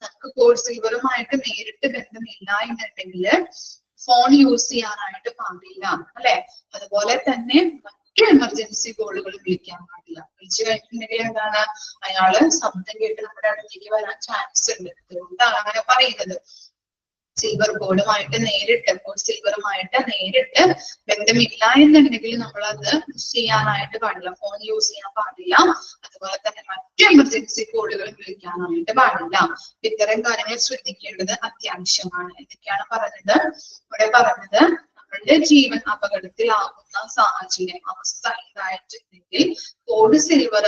നമുക്ക് കോഡ് സിൽവറുമായിട്ട് നേരിട്ട് ബന്ധമില്ല എന്നുണ്ടെങ്കിൽ ഫോൺ യൂസ് ചെയ്യാനായിട്ട് പാടില്ല അല്ലെ. അതുപോലെ തന്നെ മറ്റു എമർജൻസി കോളുകൾ വിളിക്കാൻ പാടില്ല. വിളിച്ചു കഴിഞ്ഞിട്ടുണ്ടെങ്കിൽ എന്താണ്? അയാള് ശബ്ദം കേട്ട് നമ്മുടെ അടുത്തേക്ക് വരാൻ ചാൻസ് ഉണ്ട്. അതുകൊണ്ടാണ് അങ്ങനെ പറയുന്നത്. സിൽവർ കോഡുമായിട്ട് നേരിട്ട്, കോഡ് സിൽവറുമായിട്ട് നേരിട്ട് ബന്ധമില്ല എന്നുണ്ടെങ്കിൽ നമ്മൾ അത് ചെയ്യാനായിട്ട് പാടില്ല, ഫോൺ യൂസ് ചെയ്യാൻ പാടില്ല. അതുപോലെ തന്നെ മറ്റു എമർജൻസി കോഡുകൾ വിളിക്കാനായിട്ട് പാടില്ല. ഇത്തരം കാര്യങ്ങൾ ശ്രദ്ധിക്കേണ്ടത് അത്യാവശ്യമാണ്. എന്തൊക്കെയാണ് പറഞ്ഞത്? ഇവിടെ പറഞ്ഞത് നമ്മളുടെ ജീവൻ അപകടത്തിലാകുന്ന സാഹചര്യം, അവസ്ഥ ഉണ്ടായിട്ടുണ്ടെങ്കിൽ കോഡ് സിൽവർ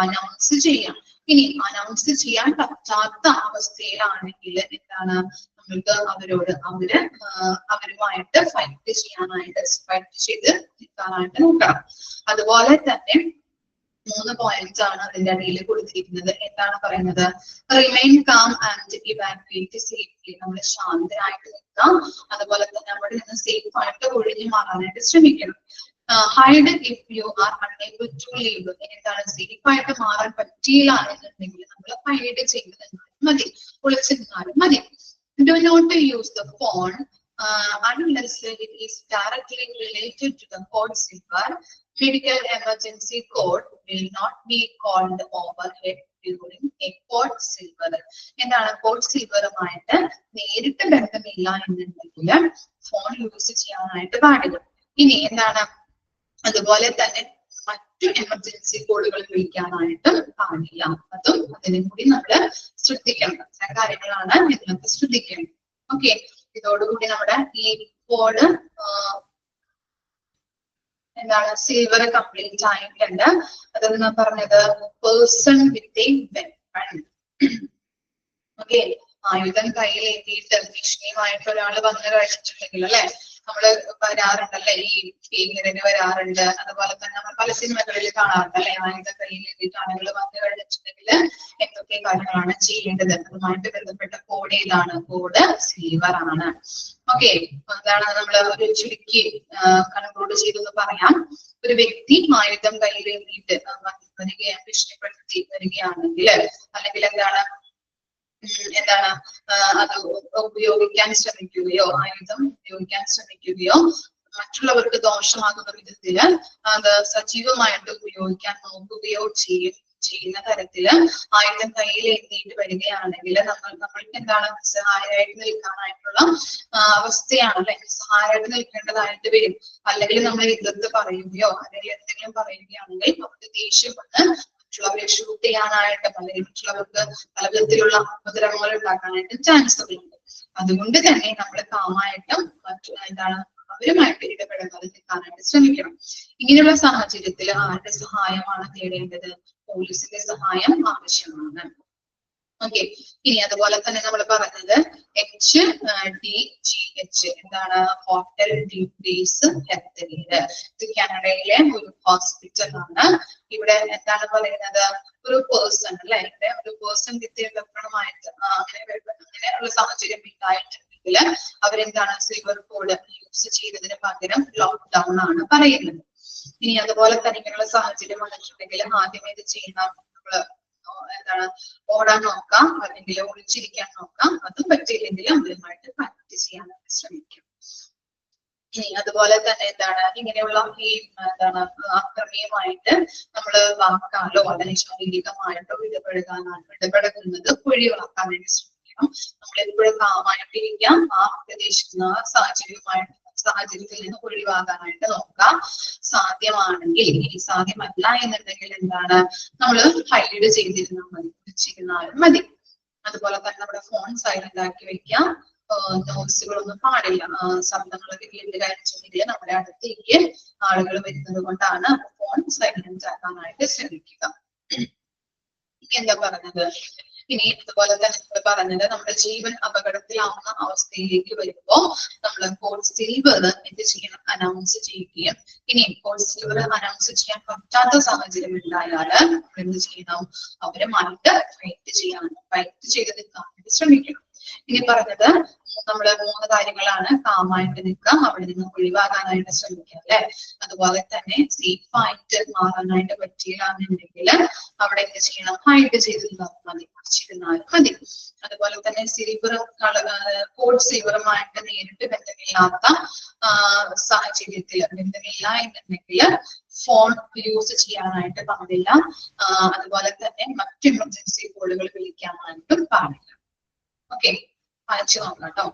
അനൗൺസ് ചെയ്യാം. ഇനി അനൗൺസ് ചെയ്യാൻ പറ്റാത്ത അവസ്ഥയിലാണെങ്കിൽ എന്താണ്? നമ്മൾക്ക് അവരുമായിട്ട് ഫൈറ്റ് ചെയ്യാനായിട്ട്, ഫൈറ്റ് ചെയ്ത് നിൽക്കാനായിട്ട് നോക്കണം. അതുപോലെ തന്നെ 3 പോയിന്റ്സ് ആണ് അതിന്റെ അടിയിൽ കൊടുത്തിരിക്കുന്നത്. എന്താണ് പറയുന്നത്? Remain calm and evacuate safely. നമ്മൾ ശാന്തരായിട്ട് നിൽക്കാം, അതുപോലെ തന്നെ അവിടെ നിന്ന് സേഫ് ആയിട്ട് ഒഴിഞ്ഞു മാറാനായിട്ട് ശ്രമിക്കണം. Hide if you are unable to leave. എന്താണ്? സേഫ് ആയിട്ട് മാറാൻ പറ്റിയില്ല എന്നുണ്ടെങ്കിൽ നമ്മൾ ഹൈഡ് ചെയ്ത് നിന്നാലും മതി, ഒളിച്ചു നിന്നാലും മതി. Do not use the phone unless it is directly related to the code silver. Medical emergency code will not be called overhead during a code silver. എന്താണ്? കോഡ് സിൽവറുമായിട്ട് നേരിട്ട് ബന്ധമില്ല എന്നുണ്ടെങ്കിൽ ഫോൺ യൂസ് ചെയ്യാനായിട്ട് പാടില്ല. ഇനി എന്താണ്? അതുപോലെ തന്നെ മറ്റു എമർജൻസി കോളുകൾ വിളിക്കാനായിട്ട് പാടില്ല. അതും അതിനും കൂടി നമ്മൾ ശ്രദ്ധിക്കണം. ചില കാര്യങ്ങളാണ് ഇതിനകത്ത് ശ്രദ്ധിക്കേണ്ടത്. ഓക്കെ, ഇതോടുകൂടി നമ്മുടെ ഈ കോഡ് എന്താണ്? സിൽവർ കംപ്ലീറ്റ് ആയിട്ടുണ്ട്. അതെന്ന് പറഞ്ഞത് person with a weapon. Okay, ആയുധം കയ്യിൽ എത്തിയിട്ട് ഭീഷണിയുമായിട്ട് ഒരാൾ വന്നു കഴിഞ്ഞിട്ടുണ്ടെങ്കിൽ അല്ലെ, നമ്മള് വരാറുണ്ടല്ലേ, ഈ ഇങ്ങനെ വരാറുണ്ട്. അതുപോലെ തന്നെ നമ്മൾ പല സിനിമകളിൽ കാണാറുണ്ടല്ലേ, ആയുധ കയ്യിൽ എഴുതിയിട്ട് ആളുകൾ വന്നു കഴിഞ്ഞിട്ടുണ്ടെങ്കിൽ എന്തൊക്കെ കാര്യങ്ങളാണ് ചെയ്യേണ്ടത്. അതുമായിട്ട് ബന്ധപ്പെട്ട കോഡ് ഏതാണ്? കോഡ് സീവർ ആണ്. ഓക്കെ, എന്താണ് നമ്മൾ ഒരു ചുരുക്കി കൺക്ലൂഡ് ചെയ്തെന്ന് പറയാം. ഒരു വ്യക്തി ആയുധം കയ്യിലേന്തിയിട്ട് വരികയാണ്, ഭീഷണിപ്പെടുത്തി വരികയാണെങ്കിൽ, അല്ലെങ്കിൽ എന്താണ് അത് ഉപയോഗിക്കാൻ ശ്രമിക്കുകയോ ആയുധം ഉപയോഗിക്കാൻ ശ്രമിക്കുകയോ മറ്റുള്ളവർക്ക് ദോഷമാകുന്ന വിധത്തില് അത് സജീവമായിട്ട് ഉപയോഗിക്കാൻ നോക്കുകയോ ചെയ്യുന്ന തരത്തില് ആയുധം കയ്യിൽ എത്തിയിട്ട് വരികയാണെങ്കിൽ നമ്മൾക്ക് എന്താണ് സഹായമായിട്ട് നിൽക്കാനായിട്ടുള്ള അവസ്ഥയാണ്, അല്ലെ, സഹായമായിട്ട് നിൽക്കേണ്ടതായിട്ട് വരും. അല്ലെങ്കിൽ നമ്മൾ എതിർത്ത് പറയുകയോ അല്ലെങ്കിൽ എന്തെങ്കിലും പറയുകയാണെങ്കിൽ നമുക്ക് ദേഷ്യം വന്ന് മറ്റുള്ളവരെ ഷൂട്ട് ചെയ്യാനായിട്ടും അല്ലെങ്കിൽ മറ്റുള്ളവർക്ക് പല വിധത്തിലുള്ള ഉപദ്രവങ്ങൾ ഉണ്ടാക്കാനായിട്ട് ചാൻസ് ഉണ്ട്. അതുകൊണ്ട് തന്നെ നമ്മൾ കാമായിട്ടും അവരുമായിട്ട് ഇടപെടുന്നത് നിൽക്കാനായിട്ട് ശ്രമിക്കണം. ഇങ്ങനെയുള്ള സാഹചര്യത്തിൽ ആരുടെ സഹായമാണ് തേടേണ്ടത്? പോലീസിന്റെ സഹായം ആവശ്യമാണ്. ഓക്കെ, ഇനി അതുപോലെ തന്നെ നമ്മൾ പറഞ്ഞത് HDGH എന്താണ്? Hotel duties health care. ഇത് കാനഡയിലെ ഒരു ഹോസ്പിറ്റൽ ആണ്. ഇവിടെ എന്താണ് പറയുന്നത്? ഒരു പേഴ്സൺ, അല്ലെ, ഇവിടെ ഒരു പേഴ്സൺ വിദ്യാഭ്യാസമായിട്ട് അങ്ങനെയുള്ള സാഹചര്യം ഉണ്ടായിട്ടുണ്ടെങ്കിൽ അവരെന്താണ് സിൽവർ കോഡ് യൂസ് ചെയ്തതിന് പകരം ലോക്ക്ഡൌൺ ആണ് പറയുന്നത്. ഇനി അതുപോലെ തന്നെ ഇങ്ങനെയുള്ള സാഹചര്യം വന്നിട്ടുണ്ടെങ്കിൽ ആദ്യമേ ഇത് ചെയ്യണം, നമ്മള് ഓടാൻ നോക്കാം, അല്ലെങ്കിൽ ഒളിച്ചിരിക്കാൻ നോക്കാം. അതും പറ്റിയില്ലെങ്കിൽ അവരുമായിട്ട് പ്രാക്ടീസ് ചെയ്യാനായിട്ട് ശ്രമിക്കും. ഇനി അതുപോലെ തന്നെ ഇങ്ങനെയുള്ള ഈ അക്രമിയുമായിട്ട് നമ്മള് വാക്കാലോ അല്ലെങ്കിൽ ശാരീരികമായിട്ടോ ഇടപെടുന്നത് ഒഴിവാക്കാൻ വേണ്ടി ശ്രമിക്കണം. നമ്മളെപ്പോഴും കാമായിട്ടിരിക്കാം, ആ പ്രദേശത്ത് സാഹചര്യത്തിൽ നിന്ന് ഒഴിവാകാനായിട്ട് നോക്കാം. സാധ്യമാണെങ്കിൽ, ഇനി സാധ്യമല്ല എന്നുണ്ടെങ്കിൽ നമ്മൾ ഹൈഡ് ചെയ്തിരുന്നാലും മതി. അതുപോലെ തന്നെ നമ്മുടെ ഫോൺ സൈലന്റ് ആക്കി വെക്കാം. നോയ്സുകളൊന്നും പാടില്ല. ശബ്ദങ്ങളൊക്കെ കേട്ടുകഴിഞ്ഞിട്ടുണ്ടെങ്കിൽ നമ്മുടെ അടുത്തേക്ക് ആളുകൾ വരുന്നത് കൊണ്ടാണ് ഫോൺ സൈലന്റ് ആക്കാനായിട്ട് ശ്രമിക്കുക. എന്താ പറഞ്ഞത്? ഇനി അതുപോലെ തന്നെ നമ്മൾ പറഞ്ഞത് നമ്മുടെ ജീവൻ അപകടത്തിലാവുന്ന അവസ്ഥയിലേക്ക് വരുമ്പോ നമ്മൾ കോഡ് സിൽവർ എന്ത് ചെയ്യണം? അനൗൺസ് ചെയ്യുകയും, ഇനി കോഡ് സിൽവർ അനൗൺസ് ചെയ്യാൻ പറ്റാത്ത സാഹചര്യം ഉണ്ടായാല് നമ്മൾ എന്ത് ചെയ്യണം? അവരുമായിട്ട് ഫൈറ്റ് ചെയ്ത് നിൽക്കാനായിട്ട് ശ്രമിക്കണം. ഇനി പറഞ്ഞത് നമ്മള് 3 കാര്യങ്ങളാണ്. കാമായിട്ട് നിൽക്കുക, അവിടെ നിന്ന് ഒഴിവാകാനായിട്ട് ശ്രമിക്കുക, അല്ലെ. അതുപോലെ തന്നെ സേഫ് ആയിട്ട് മാറാനായിട്ട് പറ്റിയില്ലാന്നുണ്ടെങ്കിൽ അവിടെ എന്ത് ചെയ്യണം? ഹൈഡ് ചെയ്തിരുന്നാൽ മതി. അതുപോലെ തന്നെ കോഡ് സിൽവറുമായിട്ട് നേരിട്ട് ബന്ധമില്ലാത്ത സാഹചര്യത്തിൽ ബന്ധമില്ല എന്നുണ്ടെങ്കിൽ ഫോൺ യൂസ് ചെയ്യാനായിട്ട് പാടില്ല. അതുപോലെ തന്നെ മറ്റ് എമർജൻസി കോളുകൾ വിളിക്കാനായിട്ടും പാടില്ല. ഓക്കെ, വായിച്ചു നോക്കാം കേട്ടോ.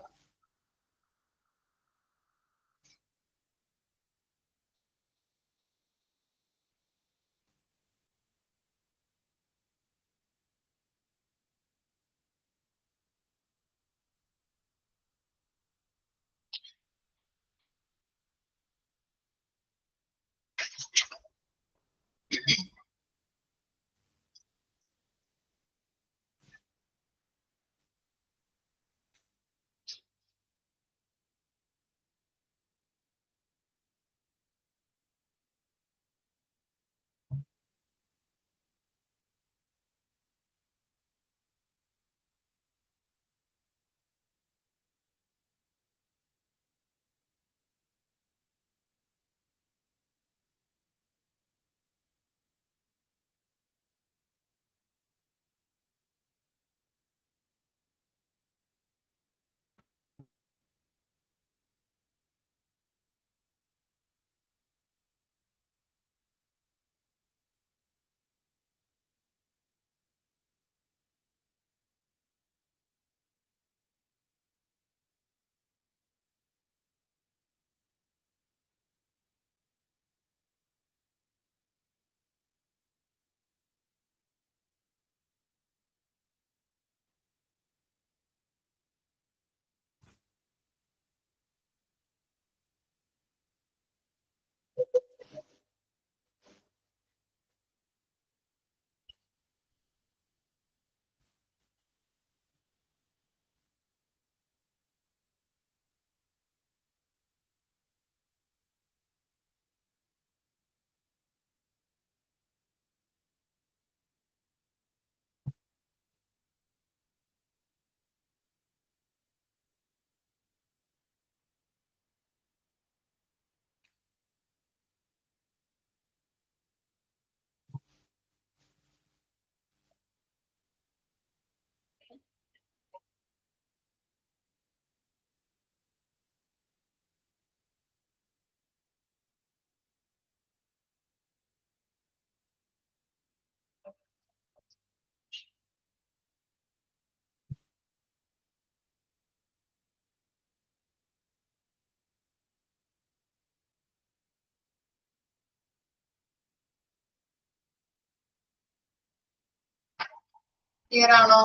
ക്ലിയർ ആണോ?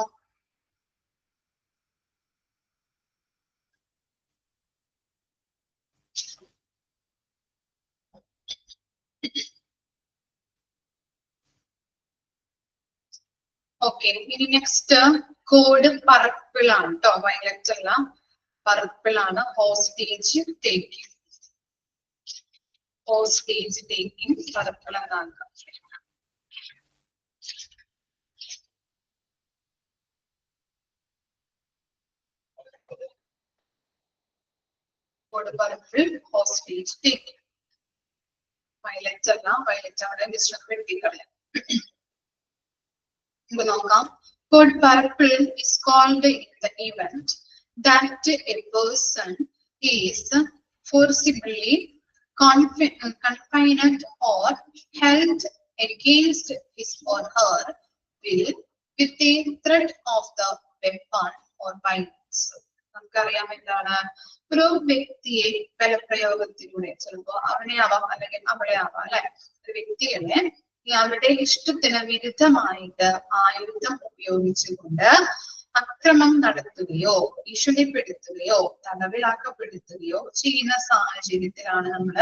ഓക്കെ, ഇനി നെക്സ്റ്റ് കോഡ് പർപ്പിളാണ് കേട്ടോ, വയലറ്റ് അല്ല, പർപ്പിളാണ്. Hostage taking, hostage taking purple എന്നാണ്. Code purple, hostage taking. Violet അല്ല, വയലറ്റ് അവിടെ ഡിസ്ട്രിക്ട് വെട്ടിക്കളയാം. Code purple is called in the event that a person is forcibly confined or held against his or her will with the threat of the weapon or violence. നമുക്കറിയാം എന്താണ് ഒരു വ്യക്തിയെ ബലപ്രയോഗത്തിലൂടെ, ചിലപ്പോ അവനെ ആവാം അല്ലെങ്കിൽ അവളെ ആവാം അല്ലെ, ഒരു വ്യക്തികളെ അവരുടെ ഇഷ്ടത്തിന് വിരുദ്ധമായിട്ട് ആയുധം ഉപയോഗിച്ചുകൊണ്ട് അക്രമം നടത്തുകയോ ഭീഷണിപ്പെടുത്തുകയോ തടവിലാക്കപ്പെടുത്തുകയോ ചെയ്യുന്ന സാഹചര്യത്തിലാണ് നമ്മൾ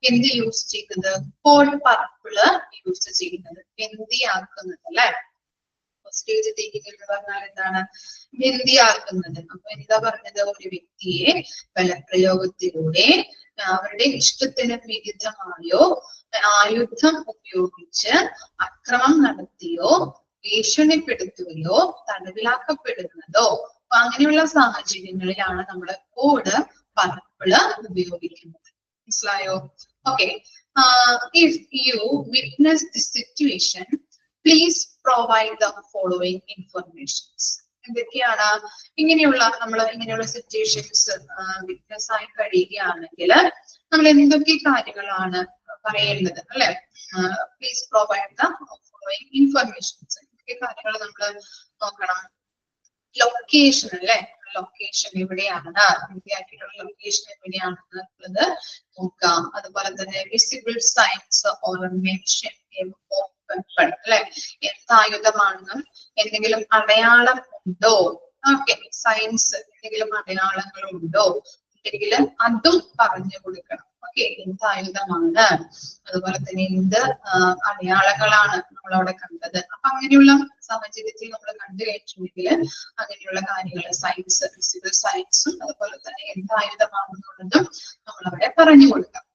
എന്ത് യൂസ് ചെയ്യുന്നത്? കോഡ് പർപ്പിള് യൂസ് ചെയ്യുന്നത്, ബന്ദിയാക്കുന്നത് അല്ലെ. ഹോസ്റ്റേജ് ടേക്കിംഗ് എന്ന് പറഞ്ഞാൽ എന്താണ്? ബന്ദിയാക്കുന്നത്. അപ്പൊ എന്താ പറഞ്ഞത്? ഒരു വ്യക്തിയെ ബലപ്രയോഗത്തിലൂടെ അവരുടെ ഇഷ്ടത്തിന് വിരുദ്ധമായോ ആയുധം ഉപയോഗിച്ച് അക്രമം നടത്തിയോ ഭീഷണിപ്പെടുത്തുകയോ തടവിലാക്കപ്പെടുന്നതോ അങ്ങനെയുള്ള സാഹചര്യങ്ങളിലാണ് നമ്മൾ കോഡ് പർപ്പിള് ഉപയോഗിക്കുന്നത്. മനസ്സിലായോ? Okay, if you witness the situation please provide the following informations. എന്തൊക്കെയാണ് ഇങ്ങനെയുള്ള ഇങ്ങനെയുള്ള സിറ്റുവേഷൻസ് വിറ്റ്നസ് ആയി കഴിയുകയാണെങ്കിൽ നമ്മൾ എന്തൊക്കെ കാര്യങ്ങളാണ് പറയേണ്ടത് അല്ലെ? Please provide the following informations. എന്തൊക്കെ കാര്യങ്ങൾ നമ്മൾ നോക്കണം? ലൊക്കേഷൻ അല്ലെ, ലൊക്കേഷൻ എവിടെയാണ്, വിദ്യാർത്ഥികളുടെ ലൊക്കേഷൻ എവിടെയാണെന്നുള്ളത് നോക്കാം. അതുപോലെ തന്നെ വിസിബിൾ സൈൻസ് ഓർ മെൻഷൻ അല്ലെ, എന്തായുധമാണെന്നും എന്തെങ്കിലും അടയാളം ഉണ്ടോ? ഓക്കെ, സയൻസ് എന്തെങ്കിലും അടയാളങ്ങൾ ഉണ്ടോ ഉണ്ടെങ്കിൽ അതും പറഞ്ഞു കൊടുക്കണം. ഓക്കെ, എന്തായുധമാണ്, അതുപോലെ തന്നെ എന്ത് അടയാളങ്ങളാണ് നമ്മളവിടെ കണ്ടത്. അപ്പൊ അങ്ങനെയുള്ള സാഹചര്യത്തിൽ നമ്മൾ കണ്ടു കഴിഞ്ഞിട്ടുണ്ടെങ്കിൽ അങ്ങനെയുള്ള കാര്യങ്ങൾ സയൻസ്, ഫിസിക്കൽ സയൻസും അതുപോലെ തന്നെ എന്തായുധമാണെന്നുള്ളതും നമ്മളവിടെ പറഞ്ഞു കൊടുക്കാം.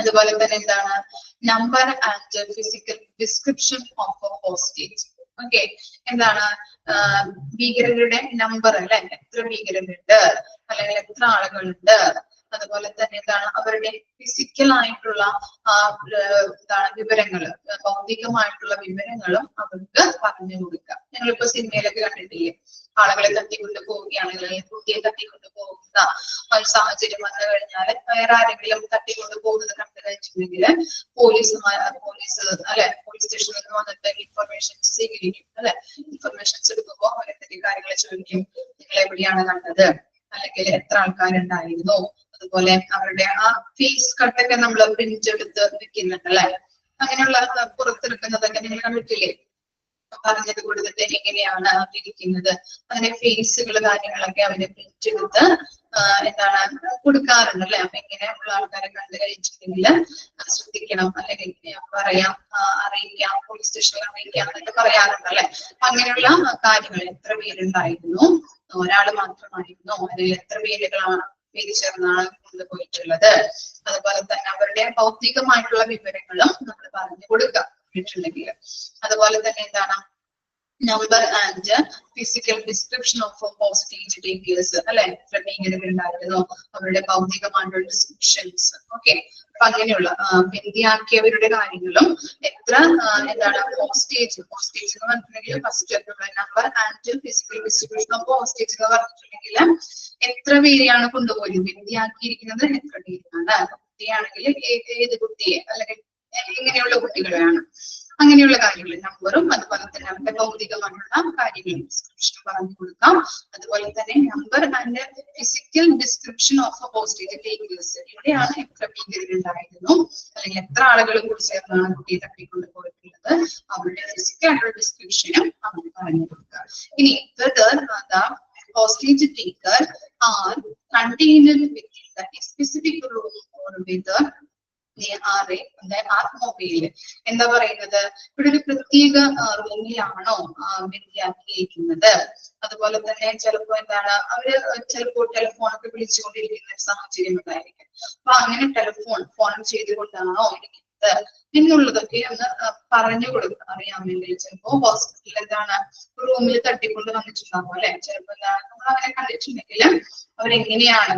അതുപോലെ തന്നെ എന്താണ് number and physical description of A hostage. Okay, എന്താണ് ഭീകരരുടെ നമ്പർ അല്ലെ, എത്ര ഭീകരരുണ്ട് അല്ലെങ്കിൽ എത്ര ആളുകളുണ്ട്, അതുപോലെ തന്നെ എന്താണ് അവരുടെ ഫിസിക്കൽ ആയിട്ടുള്ള എന്താണ് വിവരങ്ങൾ, ഭൗതികമായിട്ടുള്ള വിവരങ്ങളും അവർക്ക് പറഞ്ഞു കൊടുക്കാം. ഞങ്ങളിപ്പോ സിനിമയിലൊക്കെ കണ്ടിട്ടില്ലേ, ആളുകളെ തട്ടിക്കൊണ്ട് പോവുകയാണെങ്കിൽ കുട്ടിയെ തട്ടിക്കൊണ്ട് പോകുന്ന ഒരു സാഹചര്യം വന്നു കഴിഞ്ഞാൽ വേറെ ആരെങ്കിലും തട്ടിക്കൊണ്ട് പോകുന്നത് കണ്ടു കഴിഞ്ഞിട്ടുണ്ടെങ്കിൽ പോലീസ് അല്ലെ, പോലീസ് സ്റ്റേഷനിൽ നിന്ന് വന്നിട്ട് ഇൻഫർമേഷൻസ് സ്വീകരിക്കും അല്ലെ. ഇൻഫർമേഷൻസ് എടുക്കുമ്പോൾ അവരെന്തെങ്കിലും കാര്യങ്ങൾ ചോദിക്കും, നിങ്ങൾ എവിടെയാണ് കണ്ടത് അല്ലെങ്കിൽ എത്ര ആൾക്കാരുണ്ടായിരുന്നു, അതുപോലെ അവരുടെ ആ ഫേസ് കട്ടൊക്കെ നമ്മൾ പ്രിന്റ് എടുത്ത് വെക്കുന്നുണ്ട് അല്ലെ. അങ്ങനെയുള്ള പുറത്തെടുക്കുന്നതൊക്കെ നിങ്ങൾ കണ്ടിട്ടില്ലേ? പറഞ്ഞത് കൊടുത്തിട്ട് എങ്ങനെയാണ് ഇരിക്കുന്നത്, അങ്ങനെ ഫേസുകൾ കാര്യങ്ങളൊക്കെ അവര് പ്രിന്റ് എടുത്ത് എന്താണ് കൊടുക്കാറുണ്ട് അല്ലെ. അപ്പൊ ഇങ്ങനെയുള്ള ആൾക്കാരെ കണ്ടു കഴിച്ചിട്ടുണ്ടെങ്കിൽ ശ്രദ്ധിക്കണം അല്ലെങ്കിൽ പറയാം, അറിയിക്കാം, പോലീസ് സ്റ്റേഷനിൽ അറിയിക്കാം എന്നൊക്കെ പറയാറുണ്ട് അല്ലെ. അങ്ങനെയുള്ള കാര്യങ്ങൾ എത്ര പേരുണ്ടായിരുന്നു, ഒരാള് മാത്രമായിരുന്നു, അല്ലെങ്കിൽ എത്ര പേര് ചേർന്നാണ് കൊണ്ടുപോയിട്ടുള്ളത്, അതുപോലെ തന്നെ അവരുടെ ഭൗതികമായിട്ടുള്ള വിവരങ്ങളും നമ്മൾ പറഞ്ഞു കൊടുക്കാം ിട്ടുണ്ടെങ്കിൽ. അതുപോലെ തന്നെ എന്താണ് number and physical description of hostage takers അല്ലെ, എത്ര ഭീകരരുണ്ടായിരുന്നു, അവരുടെ ഭൗതികമായിട്ടുള്ള ഡിസ്ക്രിപ്ഷൻസ്. ഓക്കെ, അപ്പൊ അങ്ങനെയുള്ള ബന്ദിയാക്കിയവരുടെ കാര്യങ്ങളും എത്ര എന്താണ് ഹോസ്റ്റേജ് എന്ന് പറഞ്ഞിട്ടുണ്ടെങ്കിൽ first number and physical distribution of hostage എന്ന് പറഞ്ഞിട്ടുണ്ടെങ്കിൽ എത്ര പേരെയാണ് കൊണ്ടുപോയത്, ബന്ദിയാക്കിയിരിക്കുന്നത് എത്ര പേരാണ്, കുട്ടിയാണെങ്കിൽ ഏത് കുട്ടിയെ അല്ലെങ്കിൽ ഇങ്ങനെയുള്ള കുട്ടികളെയാണ്, അങ്ങനെയുള്ള കാര്യങ്ങൾ നമ്പറും അതുപോലെ തന്നെ അവരുടെ ഭൗതികമായിട്ടുള്ള കാര്യങ്ങളും ഡിസ്ക്രിപ്ഷൻ പറഞ്ഞു കൊടുക്കാം. അതുപോലെ തന്നെ number and physical description of hostage takers, ഇവിടെയാണ് എത്ര ഭീകരരുണ്ടായിരുന്നു അല്ലെങ്കിൽ എത്ര ആളുകൾ കൂടി ചേർന്നാണ് കുട്ടിയെ തട്ടിക്കൊണ്ട് പോയിട്ടുള്ളത്, അവരുടെ ഫിസിക്കൽ ആയിട്ടുള്ള ഡിസ്ക്രിപ്ഷനും അവന് പറഞ്ഞു കൊടുക്കുക. ഇനി whether the hostage taker are contained within the specific room or whether they are mobile. എന്താ പറയുന്നത്, ഇവിടെ ഒരു പ്രത്യേക റൂമിലാണോ വിദ്യാർത്ഥിയിരിക്കുന്നത്, അതുപോലെ തന്നെ ചിലപ്പോ എന്താണ് അവര് ചിലപ്പോൾ ടെലിഫോണൊക്കെ വിളിച്ചുകൊണ്ടിരിക്കുന്ന സാഹചര്യം ഉണ്ടായിരിക്കും. അപ്പൊ അങ്ങനെ ഫോൺ ചെയ്തുകൊണ്ടാണോ ഇരിക്കുന്നത് എന്നുള്ളതൊക്കെ ഒന്ന് പറഞ്ഞു കൊടുക്കുക. അറിയാമെങ്കിൽ ചിലപ്പോ ഹോസ്പിറ്റലിൽ എന്താണ് റൂമിൽ തട്ടിക്കൊണ്ട് വന്നിട്ടുണ്ടാകും അല്ലെ, ചിലപ്പോ എന്താണ് നമ്മൾ അങ്ങനെ കണ്ടിട്ടുണ്ടെങ്കിൽ അവരെങ്ങനെയാണ്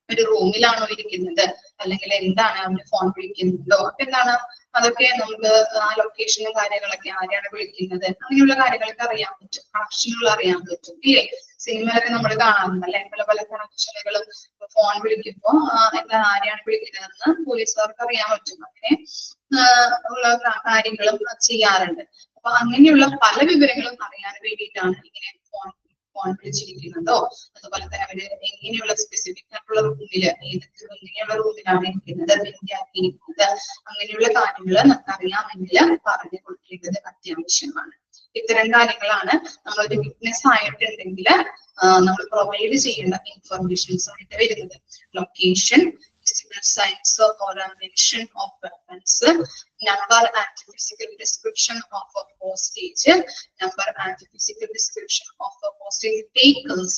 ഒരു റൂമിലാണോ ഇരിക്കുന്നത്, അല്ലെങ്കിൽ എന്താണ് അവര് ഫോൺ വിളിക്കുന്നുണ്ടോ, അപ്പൊ എന്താണ് അതൊക്കെ നമുക്ക് ആ ലൊക്കേഷനും കാര്യങ്ങളൊക്കെ ആരെയാണ് വിളിക്കുന്നത് അങ്ങനെയുള്ള കാര്യങ്ങളൊക്കെ അറിയാൻ പറ്റും, കണക്ഷനുകൾ അറിയാൻ പറ്റും ഇല്ലേ. സിനിമയിലൊക്കെ നമ്മൾ കാണാറുണ്ട് അല്ലെ, പല പല കണക്ഷനുകളും ഫോൺ വിളിക്കുമ്പോ എന്താണ് ആരെയാണ് വിളിക്കുന്നതെന്ന് പോലീസുകാർക്ക് അറിയാൻ പറ്റും. അങ്ങനെ ഉള്ള കാര്യങ്ങളും ചെയ്യാറുണ്ട്. അപ്പൊ അങ്ങനെയുള്ള പല വിവരങ്ങളും അറിയാൻ വേണ്ടിയിട്ടാണ് ഇങ്ങനെ ഫോൺ വിളിച്ചിരിക്കുന്നതോ, അതുപോലെ തന്നെ അവര് എങ്ങനെയുള്ള സ്പെസിഫിക് ആയിട്ടുള്ള റൂമില് എങ്ങനെയുള്ള റൂമിലാണ് ഇരിക്കുന്നത്, വിദ്യാർത്ഥിയിരിക്കുന്നത്, അങ്ങനെയുള്ള കാര്യങ്ങൾ നമുക്ക് അറിയാമെങ്കിൽ പറഞ്ഞു കൊടുക്കേണ്ടത് അത്യാവശ്യമാണ്. ഇത്തരം കാര്യങ്ങളാണ് നമ്മളൊരു വിറ്റ്നസ് ആയിട്ടുണ്ടെങ്കിൽ നമ്മൾ പ്രൊവൈഡ് ചെയ്യേണ്ട ഇൻഫർമേഷൻസ് ആയിട്ട് വരുന്നത്. Location, physical signs or a mention of weapons, number and physical description of a hostage, number and physical description of a hostage takers,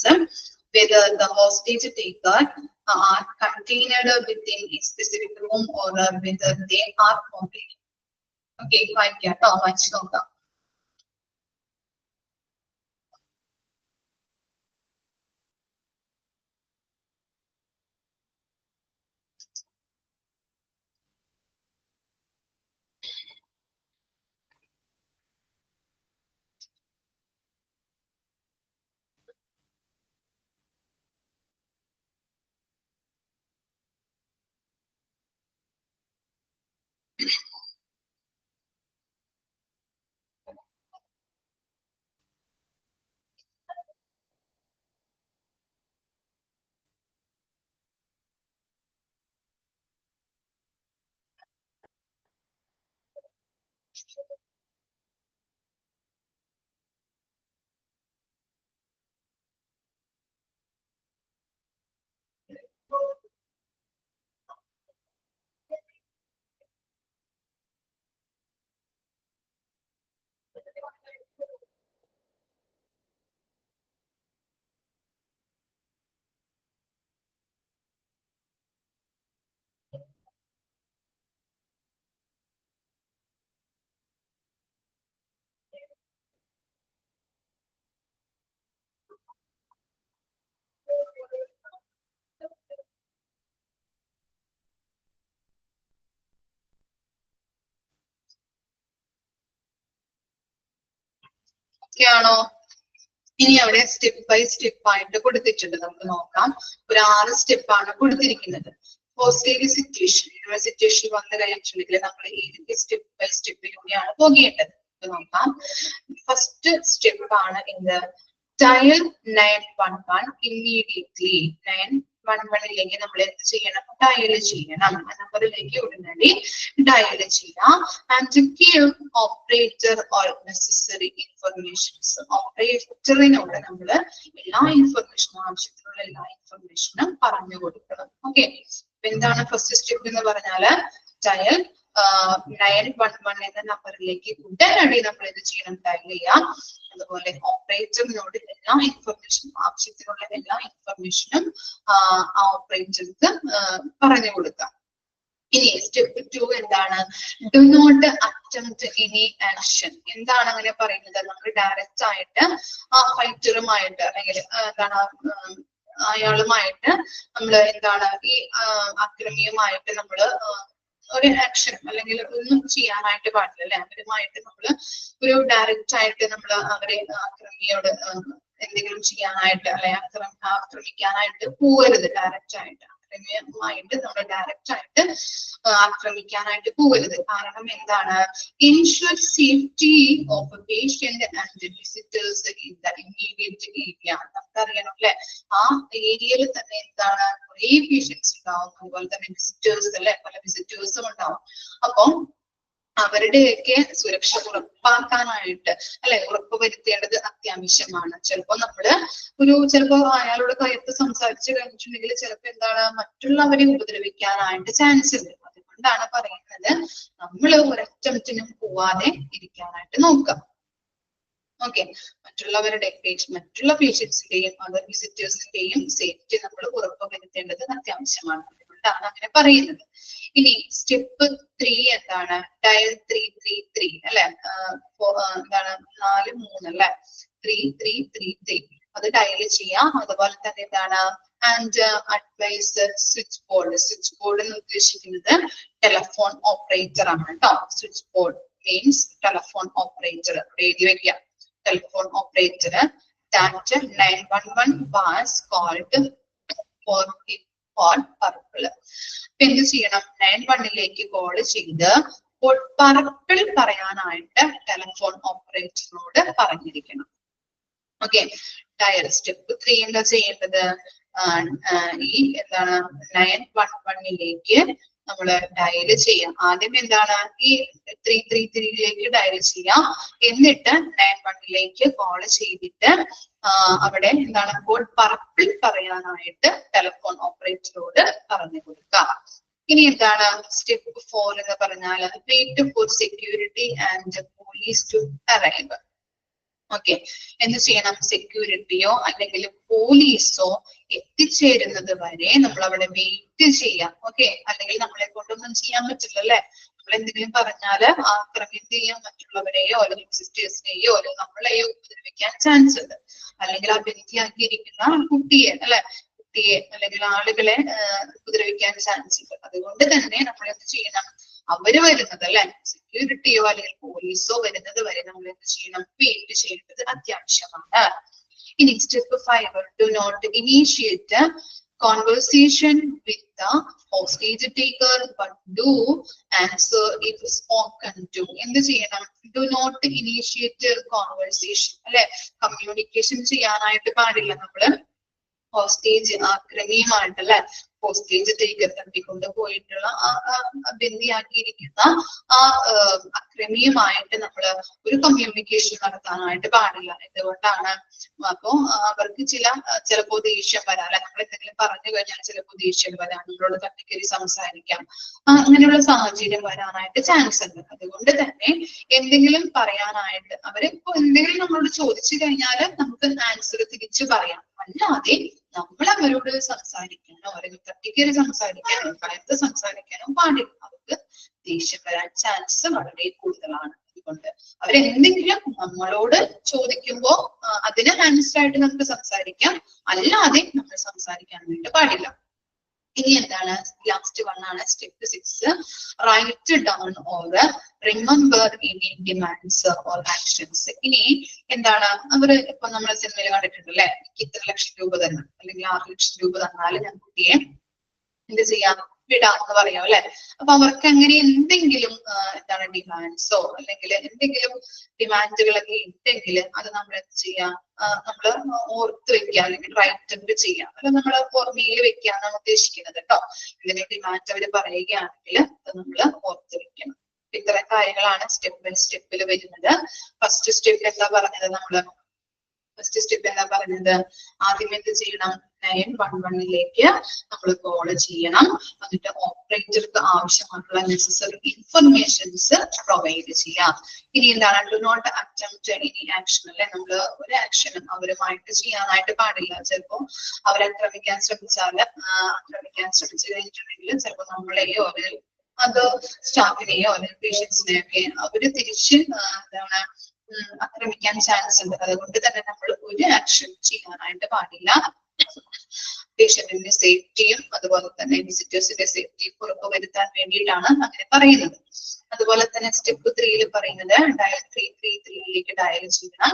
whether the hostage taker are contained within a specific room or whether they are mobile. Okay, വായിച്ചു നോക്കാം. ാണോ? ഇനി അവിടെ step by step ആയിട്ട് കൊടുത്തിട്ടുണ്ട്, നമുക്ക് നോക്കാം. ഒരു 6 സ്റ്റെപ്പാണ് കൊടുത്തിരിക്കുന്നത്. ഹോസ്റ്റേജ് സിറ്റുവേഷൻ വന്നു കഴിഞ്ഞിട്ടുണ്ടെങ്കിൽ നമ്മൾ ഏതൊക്കെ സ്റ്റെപ്പ് ബൈ സ്റ്റെപ്പിലൂടെയാണ് പോകേണ്ടത് നോക്കാം. ഫസ്റ്റ് സ്റ്റെപ്പ് ആണ് എന്ത്, ഡയൽ 911 ഇമ്മീഡിയറ്റ്ലി. 911ലേക്ക് നമ്മൾ എന്ത് ചെയ്യണം, ഡയൽ ചെയ്യണം. ആ നമ്പറിലേക്ക് ഉടനടി ഡയൽ ചെയ്യാം. And give operator all necessary informations. ഓപ്പറേറ്ററിനോട് നമ്മൾ എല്ലാ ഇൻഫർമേഷനും, ആവശ്യത്തിനുള്ള എല്ലാ ഇൻഫർമേഷനും പറഞ്ഞു കൊടുക്കണം. ഓക്കെ, എന്താണ് ഫസ്റ്റ് സ്റ്റെപ്പ് എന്ന് പറഞ്ഞാല്, ഡയൽ 911 എന്ന നമ്പറിലേക്ക് ഉടനടി നമ്മൾ എന്ത് ചെയ്യണം, ഡയൽ ചെയ്യാം. അതുപോലെ ഓപ്പറേറ്ററിനോട് എല്ലാ ഇൻഫർമേഷനും, ആവശ്യത്തിനുള്ള എല്ലാ ഇൻഫർമേഷനും ആ ഓപ്പറേറ്റർക്ക് പറഞ്ഞു കൊടുക്കാം. ഇനി സ്റ്റെപ്പ് 2 എന്താണ്, do not attempt any action. എന്താണ് അങ്ങനെ പറയുന്നത്, നമ്മൾ ഡയറക്റ്റ് ആയിട്ട് ആ ഫൈറ്ററുമായിട്ട് അല്ലെങ്കിൽ എന്താണ് അയാളുമായിട്ട് നമ്മൾ എന്താണ് ഈ അക്രമിയുമായിട്ട് നമ്മള് ഒരു ആക്ഷൻ അല്ലെങ്കിൽ ഒന്നും ചെയ്യാനായിട്ട് പാടില്ല അല്ലെ. അവരുമായിട്ട് നമ്മൾ ഒരു ഡയറക്റ്റ് ആയിട്ട് നമ്മൾ അവരെ അക്രമിയോട് എന്തെങ്കിലും ചെയ്യാനായിട്ട് അല്ലെ ആക്രമിക്കാനായിട്ട് പോകരുത്. ഡയറക്റ്റ് ആയിട്ട് അക്രമിയുമായിട്ട് നമ്മൾ ഡയറക്റ്റ് ആയിട്ട് ആക്രമിക്കാനായിട്ട് പോകരുത്. കാരണം എന്താണ്, ensure safety of patient and visitors in the immediate area. നമുക്കറിയണം അല്ലെ, ആ ഏരിയയിൽ തന്നെ എന്താണ് കുറേ പേഷ്യൻസ് ഉണ്ടാവും, അതുപോലെ തന്നെ വിസിറ്റേഴ്സ് അല്ലെ, പല വിസിറ്റേഴ്സും ഉണ്ടാവും. അപ്പം അവരുടെയൊക്കെ സുരക്ഷ ഉറപ്പാക്കാനായിട്ട് അല്ലെ ഉറപ്പുവരുത്തേണ്ടത് അത്യാവശ്യമാണ്. ചിലപ്പോ അയാളോട് കയർത്ത് സംസാരിച്ചു കഴിഞ്ഞിട്ടുണ്ടെങ്കിൽ ചിലപ്പോ എന്താണ് മറ്റുള്ളവരെ ഉപദ്രവിക്കാനായിട്ട് ചാൻസ് ഉണ്ട്. അതുകൊണ്ടാണ് പറയുന്നത് നമ്മൾ ഒരറ്റത്തിനും പോവാതെ ഇരിക്കാനായിട്ട് നോക്കാം. ഓക്കെ, മറ്റുള്ള പേഷ്യൻസിന്റെയും അതർ വിസിറ്റേഴ്സിന്റെയും സേഫ്റ്റി നമ്മൾ ഉറപ്പുവരുത്തേണ്ടത് അത്യാവശ്യമാണ്. അതുകൊണ്ടാണ് അങ്ങനെ പറയുന്നത്. ഇനി സ്റ്റെപ്പ് 3 എന്താണ്? ഡയൽ 333 അല്ലെ, എന്താണ് 43 അല്ലെ, 3333 അത് ഡയൽ ചെയ്യാം. അതുപോലെ തന്നെ എന്താണ് ആൻഡ് അഡ്വൈസ് സ്വിച്ച് ബോർഡ് എന്ന് ഉദ്ദേശിക്കുന്നത് ടെലഫോൺ ഓപ്പറേറ്റർ ആണ് കേട്ടോ. Switch board means telephone operator. എഴുതി വെക്കാം, telephone operator that 911 was called for purple. എന്ത് ചെയ്യണം? 911ലേക്ക് കോൾ ചെയ്ത് പർപ്പിൾ പറയാനായിട്ട് ടെലിഫോൺ ഓപ്പറേറ്ററിനോട് പറഞ്ഞിരിക്കണം. ഓക്കെ, ഡയൽ സ്റ്റെപ്പ് 3 എന്താ ചെയ്യേണ്ടത്? ഈ എന്താണ് 911ലേക്ക് നമ്മള് ഡയൽ ചെയ്യാം. ആദ്യം എന്താണ് ഈ 333ലേക്ക് ഡയൽ ചെയ്യാം. എന്നിട്ട് 911ലേക്ക് കോൾ ചെയ്തിട്ട് അവിടെ എന്താണ് കോഡ് പർപ്പിൾ പറയാനായിട്ട് ടെലിഫോൺ ഓപ്പറേറ്ററോട് പറഞ്ഞു കൊടുക്കാം. ഇനി എന്താണ് സ്റ്റെപ്പ് 4 എന്ന് പറഞ്ഞാൽ wait for security and police to arrive. Okay, എന്ത് ചെയ്യണം? സെക്യൂരിറ്റിയോ അല്ലെങ്കിൽ പോലീസോ എത്തിച്ചേരുന്നത് വരെ നമ്മൾ അവിടെ വെയിറ്റ് ചെയ്യാം. ഓക്കെ, അല്ലെങ്കിൽ നമ്മളെ കൊണ്ടൊന്നും ചെയ്യാൻ പറ്റില്ല അല്ലെ. നമ്മൾ എന്തെങ്കിലും പറഞ്ഞാല് ആക്രമിക്കുകയോ മറ്റുള്ളവരെയോ അല്ലെങ്കിൽ സിസ്റ്റേഴ്സിനെയോ അല്ലെങ്കിൽ നമ്മളെയോ ഉപദ്രവിക്കാൻ ചാൻസ് ഉണ്ട്. അല്ലെങ്കിൽ ആ ബന്ധിയാക്കിയിരിക്കുന്ന കുട്ടിയെ അല്ലെങ്കിൽ ആളുകളെ ഉപദ്രവിക്കാൻ ചാൻസ് ഉണ്ട്. അതുകൊണ്ട് തന്നെ നമ്മൾ എന്ത് ചെയ്യണം? അവര് വരുന്നത് അല്ലെ, സെക്യൂരിറ്റിയോ അല്ലെങ്കിൽ പോലീസോ വരുന്നത് വരെ നമ്മൾ എന്ത് ചെയ്യണം? വെയിറ്റ് ചെയ്യേണ്ടത് അത്യാവശ്യമാണ്. ഇനി step 5 do not initiate conversation with the hostage taker but do answer if spoken to. എന്ത് ചെയ്യണം? do not initiate conversation അല്ലെ, കമ്മ്യൂണിക്കേഷൻ ചെയ്യാനായിട്ട് പാടില്ല. നമ്മള് ഹോസ്റ്റേജ് ആക്രമിയുമായിട്ടല്ലേ, ഹോസ്റ്റേജ് ടേക്കർ തട്ടിക്കൊണ്ട് പോയിട്ടുള്ള ബന്ദിയാക്കിയിരിക്കുന്ന ആ അക്രമിയുമായിട്ട് നമ്മൾ ഒരു കമ്മ്യൂണിക്കേഷൻ നടത്താനായിട്ട് പാടില്ല. എന്തുകൊണ്ടാണ്? അപ്പോ അവർക്ക് ചിലപ്പോ ദേഷ്യം വരാം അല്ലെ, നമ്മൾ എന്തെങ്കിലും പറഞ്ഞു കഴിഞ്ഞാൽ ചിലപ്പോ ദേഷ്യം വരാം, നമ്മളോട് തട്ടിക്കറി സംസാരിക്കാം, അങ്ങനെയുള്ള സാഹചര്യം വരാനായിട്ട് ചാൻസ് ഉണ്ട്. അതുകൊണ്ട് തന്നെ എന്തെങ്കിലും പറയാനായിട്ട് അവര് ഇപ്പൊ എന്തെങ്കിലും നമ്മളോട് ചോദിച്ചു കഴിഞ്ഞാൽ നമുക്ക് ആൻസർ തിരിച്ചു പറയാം. അല്ലാതെ നമ്മൾ അവരോട് സംസാരിക്കാനോ അവരെ തട്ടിക്കറി സംസാരിക്കാനോ കയർത്ത് സംസാരിക്കാനോ പാടില്ല. അവർക്ക് ദേഷ്യം വരാൻ ചാൻസ് വളരെ കൂടുതലാണ്. അതുകൊണ്ട് അവരെന്തെങ്കിലും നമ്മളോട് ചോദിക്കുമ്പോ അതിന് ആൻസർ ആയിട്ട് നമുക്ക് സംസാരിക്കാം, അല്ലാതെ നമ്മൾ സംസാരിക്കാനായിട്ട് പാടില്ല. ഇനി എന്താണ്? ലാസ്റ്റ് വൺ ആണ് step 6 write down or remember any demands or actions. ഇനി എന്താണ്? അവര് ഇപ്പൊ നമ്മളെ സിനിമയിൽ കണ്ടിട്ടുണ്ട് അല്ലെ, എനിക്ക് ഇത്ര ലക്ഷം രൂപ തരണം അല്ലെങ്കിൽ 6 ലക്ഷം രൂപ തന്നാൽ ഞാൻ കുട്ടിയെ എന്ത് ചെയ്യാം? വിടാം എന്ന് പറയാം അല്ലെ. അപ്പൊ അവർക്ക് അങ്ങനെ എന്തെങ്കിലും എന്താണ് ഡിമാൻഡ്സോ അല്ലെങ്കിൽ എന്തെങ്കിലും ഡിമാൻഡുകളൊക്കെ ഉണ്ടെങ്കിൽ അത് നമ്മൾ എന്ത് ചെയ്യാം? നമ്മള് ഓർത്ത് വെക്കുക അല്ലെങ്കിൽ റൈറ്റ് ചെയ്യാം. അത് നമ്മൾ ഓർമ്മയിൽ വെക്കാന്നാണ് ഉദ്ദേശിക്കുന്നത് കേട്ടോ. ഇതിനെ ഡിമാൻഡ് അവര് പറയുകയാണെങ്കിൽ അത് നമ്മൾ ഓർത്ത് വെക്കണം. ഇത്തരം കാര്യങ്ങളാണ് സ്റ്റെപ്പ് ബൈ സ്റ്റെപ്പിൽ വരുന്നത്. ഫസ്റ്റ് സ്റ്റെപ്പ് എന്താ പറഞ്ഞത്? ആദ്യം എന്ത് ചെയ്യണം? 911ലേക്ക് നമ്മൾ കോൾ ചെയ്യണം. എന്നിട്ട് ഓപ്പറേറ്റർക്ക് ആവശ്യമായിട്ടുള്ള നെസസറി ഇൻഫർമേഷൻസ് പ്രൊവൈഡ് ചെയ്യാം. ഇനി എന്താണ്? Do not attempt any action അല്ലെ, നമ്മൾ ഒരു ആക്ഷനും അവരുമായിട്ട് ചെയ്യാനായിട്ട് പാടില്ല. ചിലപ്പോ അവരാക്രമിക്കാൻ ശ്രമിച്ചു കഴിഞ്ഞിട്ടുണ്ടെങ്കിൽ ചിലപ്പോ നമ്മളെയോ അല്ലെങ്കിൽ അത് സ്റ്റാഫിനെയോ അല്ലെങ്കിൽ പേഷ്യൻസിനെയോ ഒക്കെ അവര് തിരിച്ച് എന്താണ് ആക്രമിക്കാൻ ചാൻസ് ഉണ്ട്. അതുകൊണ്ട് തന്നെ നമ്മൾ ഒരു ആക്ഷൻ ചെയ്യാനായിട്ട് പാടില്ല. പേഷ്യന്റിന്റെ സേഫ്റ്റിയും അതുപോലെ തന്നെ വിസിറ്റേഴ്സിന്റെ സേഫ്റ്റിയും ഉറപ്പുവരുത്താൻ വേണ്ടിയിട്ടാണ് അങ്ങനെ പറയുന്നത്. അതുപോലെ തന്നെ സ്റ്റെപ്പ് 3 പറയുന്നത് ഡയൽ 333ലേക്ക് ഡയൽ ചെയ്യണം.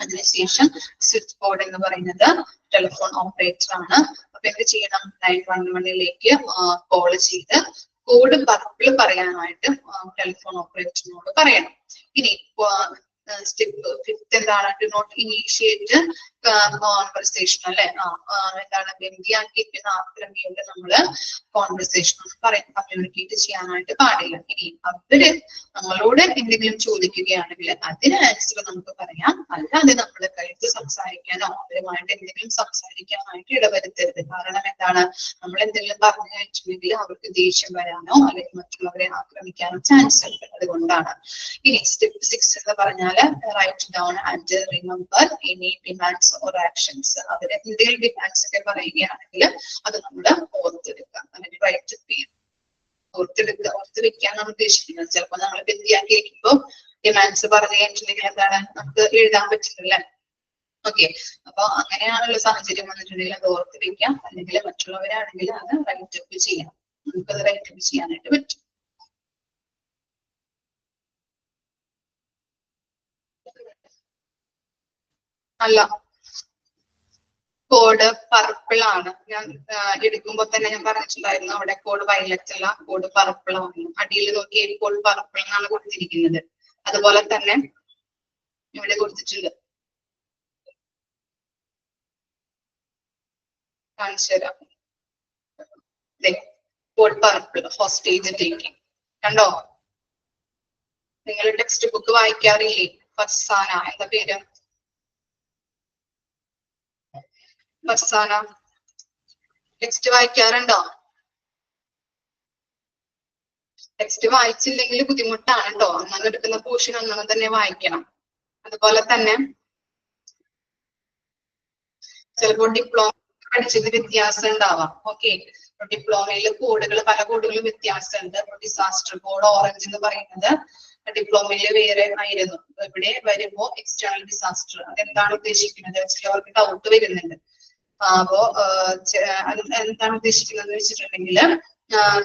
അതിനുശേഷം സ്വിച്ച് ബോർഡ് എന്ന് പറയുന്നത് ടെലിഫോൺ ഓപ്പറേറ്റർ ആണ്. അപ്പൊ എന്ത് ചെയ്യണം? 911ലേക്ക് കോൾ ചെയ്ത് കോഡ് പർപ്പിൾ പറയാനായിട്ട് ടെലിഫോൺ ഓപ്പറേറ്ററിനോട് പറയണം. ഇനി സ്റ്റെപ്പ് 5 എന്താണ്? ഡു നോട്ട് ഇനീഷ്യേറ്റ് കോൺവെർസേഷൻ അല്ലെ എന്താണ് ബന്ധിയാക്കിയിരിക്കുന്ന ആക്രമിയോട് നമ്മള് കോൺവെർസേഷൻ കമ്മ്യൂണിക്കേറ്റ് ചെയ്യാനായിട്ട് പാടില്ല. ഇനി അവര് നമ്മളോട് എന്തെങ്കിലും ചോദിക്കുകയാണെങ്കിൽ അതിന് ആൻസർ നമുക്ക് പറയാം, അല്ലാതെ നമ്മൾ കരുത്ത് സംസാരിക്കാനോ അവരുമായിട്ട് എന്തെങ്കിലും സംസാരിക്കാനായിട്ട് ഇടവരുത്തരുത്. കാരണം എന്താണ്, നമ്മൾ എന്തെങ്കിലും പറഞ്ഞു കഴിഞ്ഞിട്ടുണ്ടെങ്കിൽ അവർക്ക് ദേഷ്യം വരാനോ അല്ലെങ്കിൽ മറ്റുള്ളവരെ ആക്രമിക്കാനോ ചാൻസ് ഉണ്ട്. അതുകൊണ്ടാണ്. ഇനി സ്റ്റെപ്പ് 6 എന്ന് പറഞ്ഞാല് write down and remember any demands or actions. അവര് എന്തെങ്കിലും ഡിമാൻഡ്സ് ഒക്കെ പറയുകയാണെങ്കിൽ അത് നമ്മൾ ഓർത്തെടുക്കുക, അല്ലെങ്കിൽ റൈറ്റ് ചെയ്യാം. ഓർത്ത് വെക്കാന്നാണ് ഉദ്ദേശിക്കുന്നത്. ചിലപ്പോൾ നമ്മൾ ബന്ധിയാക്കി വെക്കുമ്പോൾ ഡിമാൻഡ്സ് പറഞ്ഞു കഴിഞ്ഞിട്ടുണ്ടെങ്കിൽ എന്താണ്, നമുക്ക് എഴുതാൻ പറ്റില്ല. ഓക്കെ, അപ്പൊ അങ്ങനെയാണുള്ള സാഹചര്യം വന്നിട്ടുണ്ടെങ്കിൽ അത് ഓർത്ത് വെക്കാം, അല്ലെങ്കിൽ മറ്റുള്ളവരാണെങ്കിൽ അത് റൈറ്റ് അപ്പ് ചെയ്യാം. നമുക്കത് റൈറ്റ് അപ്പ് ചെയ്യാനായിട്ട് പറ്റും. അല്ല, കോഡ് പർപ്പിൾ ആണ്. ഞാൻ എടുക്കുമ്പോൾ തന്നെ ഞാൻ പറഞ്ഞിട്ടുണ്ടായിരുന്നു, അവിടെ കോഡ് വയലറ്റ് അല്ല, കോഡ് പർപ്പിൾ ആണ്. അടിയിൽ നോക്കി കോഡ് പർപ്പിൾ എന്നാണ് കൊടുത്തിരിക്കുന്നത്. അതുപോലെ തന്നെ ഇവിടെ കൊടുത്തിട്ടുണ്ട്, കാണിച്ചു തരാം. കോഡ് പർപ്പിൾ ഹോസ്റ്റേജ് ടേക്കിംഗ് കണ്ടോ? നിങ്ങൾ ടെക്സ്റ്റ് ബുക്ക് വായിക്കാറില്ലേ? ഫർസാന എന്താ പേര്? ഫർസാന ടെക്സ്റ്റ് വായിക്കാറുണ്ടോ? ടെക്സ്റ്റ് വായിച്ചില്ലെങ്കിൽ ബുദ്ധിമുട്ടാണ് കേട്ടോ. അന്നന്ന് എടുക്കുന്ന പോർഷൻ അന്നന്ന് തന്നെ വായിക്കണം. അതുപോലെ തന്നെ ചിലപ്പോൾ ഡിപ്ലോമ പഠിച്ചത് വ്യത്യാസം ഉണ്ടാവാം. ഓക്കെ, ഡിപ്ലോമയിൽ കോഡുകൾ പല കോഡുകളും വ്യത്യാസമുണ്ട്. ഡിസാസ്റ്റർ കോഡ് ഓറഞ്ച് എന്ന് പറയുന്നത് ഡിപ്ലോമയിൽ വേറെ ആയിരുന്നു. ഇവിടെ വരുമ്പോ എക്സ്റ്റേണൽ ഡിസാസ്റ്റർ അതെന്താണ് ഉദ്ദേശിക്കുന്നത്? ചിലവർക്ക് ഡൗട്ട് വരുന്നുണ്ട്. അപ്പോ എന്താണ് ഉദ്ദേശിക്കുന്നത് വെച്ചിട്ടുണ്ടെങ്കിൽ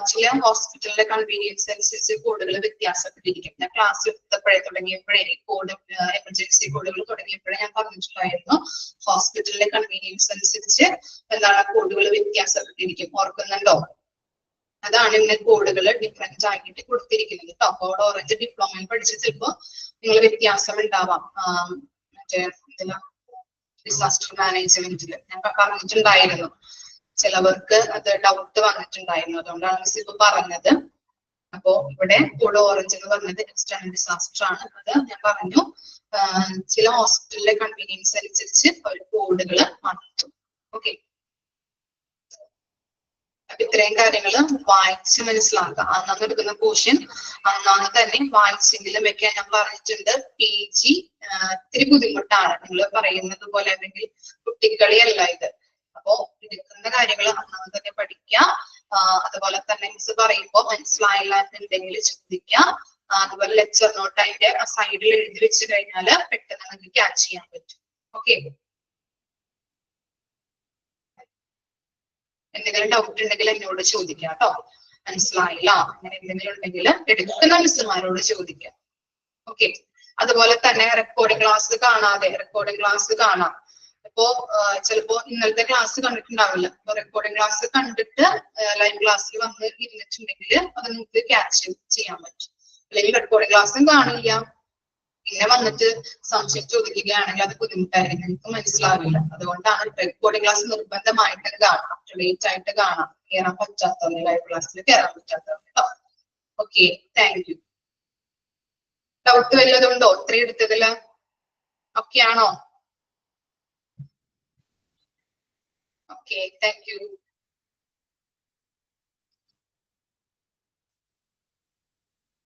ചില ഹോസ്പിറ്റലിലെ കൺവീനിയൻസ് അനുസരിച്ച് കോഡുകൾ വ്യത്യാസപ്പെട്ടിരിക്കും. ഞാൻ ക്ലാസ് എടുത്തപ്പോഴേ തുടങ്ങിയപ്പോഴേ കോഡ് എമർജൻസി കോഡുകൾ തുടങ്ങിയപ്പോഴേ ഞാൻ പറഞ്ഞിട്ടുണ്ടായിരുന്നു, ഹോസ്പിറ്റലിലെ കൺവീനിയൻസ് അനുസരിച്ച് എന്താണ് കോഡുകൾ വ്യത്യാസപ്പെട്ടിരിക്കും. ഓർക്കുന്നുണ്ടോ? അതാണ് ഇങ്ങനെ കോഡുകൾ ഡിഫറൻറ്റ് ആക്കിയിട്ട് കൊടുത്തിരിക്കുന്നത് കേട്ടോ. കോഡ് ഓറഞ്ച് ഡിപ്ലോമയിൽ പഠിച്ച ചിലപ്പോ നിങ്ങൾ വ്യത്യാസം ഉണ്ടാവാം. മറ്റേ ഡിസാസ്റ്റർ മാനേജ്മെന്റിൽ ഞാൻ പറഞ്ഞിട്ടുണ്ടായിരുന്നു, ചിലവർക്ക് അത് ഡൗട്ട് വന്നിട്ടുണ്ടായിരുന്നു. അതുകൊണ്ടാണ് മിസ് ഇപ്പൊ പറഞ്ഞത്. അപ്പോ ഇവിടെ കോഡ് ഓറഞ്ച് എന്ന് പറഞ്ഞത് എക്സ്റ്റേണൽ ഡിസാസ്റ്റർ ആണ്. അത് ഞാൻ പറഞ്ഞു, ചില ഹോസ്പിറ്റലിലെ കൺവീനിയൻസ് അനുസരിച്ച് അവർ കോഡുകൾ മാറ്റും. ഓക്കെ, അപ്പൊ ഇത്രയും കാര്യങ്ങൾ വായിച്ച് മനസ്സിലാക്കാം. അന്നാന്ന് എടുക്കുന്ന പോർഷൻ അന്നാന്ന് തന്നെ വായിച്ചെങ്കിലും വെക്കാൻ ഞാൻ പറഞ്ഞിട്ടുണ്ട്. PG ഇത്തിരി ബുദ്ധിമുട്ടാണ്, നിങ്ങൾ പറയുന്നത് പോലെ അല്ലെങ്കിൽ കുട്ടികളിയല്ല ഇത്. അപ്പോ എടുക്കുന്ന കാര്യങ്ങൾ അന്നാന്ന് തന്നെ പഠിക്കാം. അതുപോലെ തന്നെ മിസ് പറയുമ്പോൾ മനസ്സിലായില്ല എന്നുണ്ടെങ്കിൽ ചോദിക്കാം. അതുപോലെ ലെക്ചർ നോട്ട് അതിന്റെ സൈഡിൽ എഴുതി വെച്ച് കഴിഞ്ഞാൽ പെട്ടെന്ന് നിങ്ങൾക്ക് ക്യാച്ച് ചെയ്യാൻ പറ്റും. ഓക്കെ, എന്തെങ്കിലും ഡൗട്ട് ഉണ്ടെങ്കിൽ എന്നോട് ചോദിക്കാം കേട്ടോ. മനസ്സിലായില്ല അങ്ങനെ എന്തെങ്കിലും ഉണ്ടെങ്കിൽ എടുക്കുന്ന മിസ്സുമാരോട് ചോദിക്കാം. ഓക്കെ, അതുപോലെ തന്നെ റെക്കോർഡിംഗ് ക്ലാസ് കാണാതെ റെക്കോർഡിംഗ് ക്ലാസ് കാണാം. ഇപ്പോ ചിലപ്പോ ഇന്നലത്തെ ക്ലാസ് കണ്ടിട്ടുണ്ടാവില്ല. അപ്പൊ റെക്കോർഡിംഗ് ക്ലാസ് കണ്ടിട്ട് ലൈവ് ക്ലാസ്സിൽ വന്ന് ഇരുന്നിട്ടുണ്ടെങ്കിൽ അത് നിങ്ങൾക്ക് ക്യാച്ച് ചെയ്യാൻ പറ്റും. അല്ലെങ്കിൽ റെക്കോർഡിംഗ് ക്ലാസ്സും കാണില്ല, പിന്നെ വന്നിട്ട് സംശയം ചോദിക്കുകയാണെങ്കിൽ അത് ബുദ്ധിമുട്ടായിരിക്കും, നിങ്ങൾക്ക് മനസ്സിലാവില്ല. അതുകൊണ്ടാണ് റെക്കോർഡിംഗ് ക്ലാസ് നിർബന്ധമായിട്ട് കാണാം, ലേറ്റ് ആയിട്ട് കാണാം. കയറാൻ പറ്റാത്തവർ, ലൈവ് ക്ലാസ്സിൽ കയറാൻ പറ്റാത്തവർ കേട്ടോ. Okay, thank you. ഡൗട്ട് വല്ലതുണ്ടോ ഇത്രയും എടുത്തതില്? ഓക്കെ ആണോ? Okay, thank you.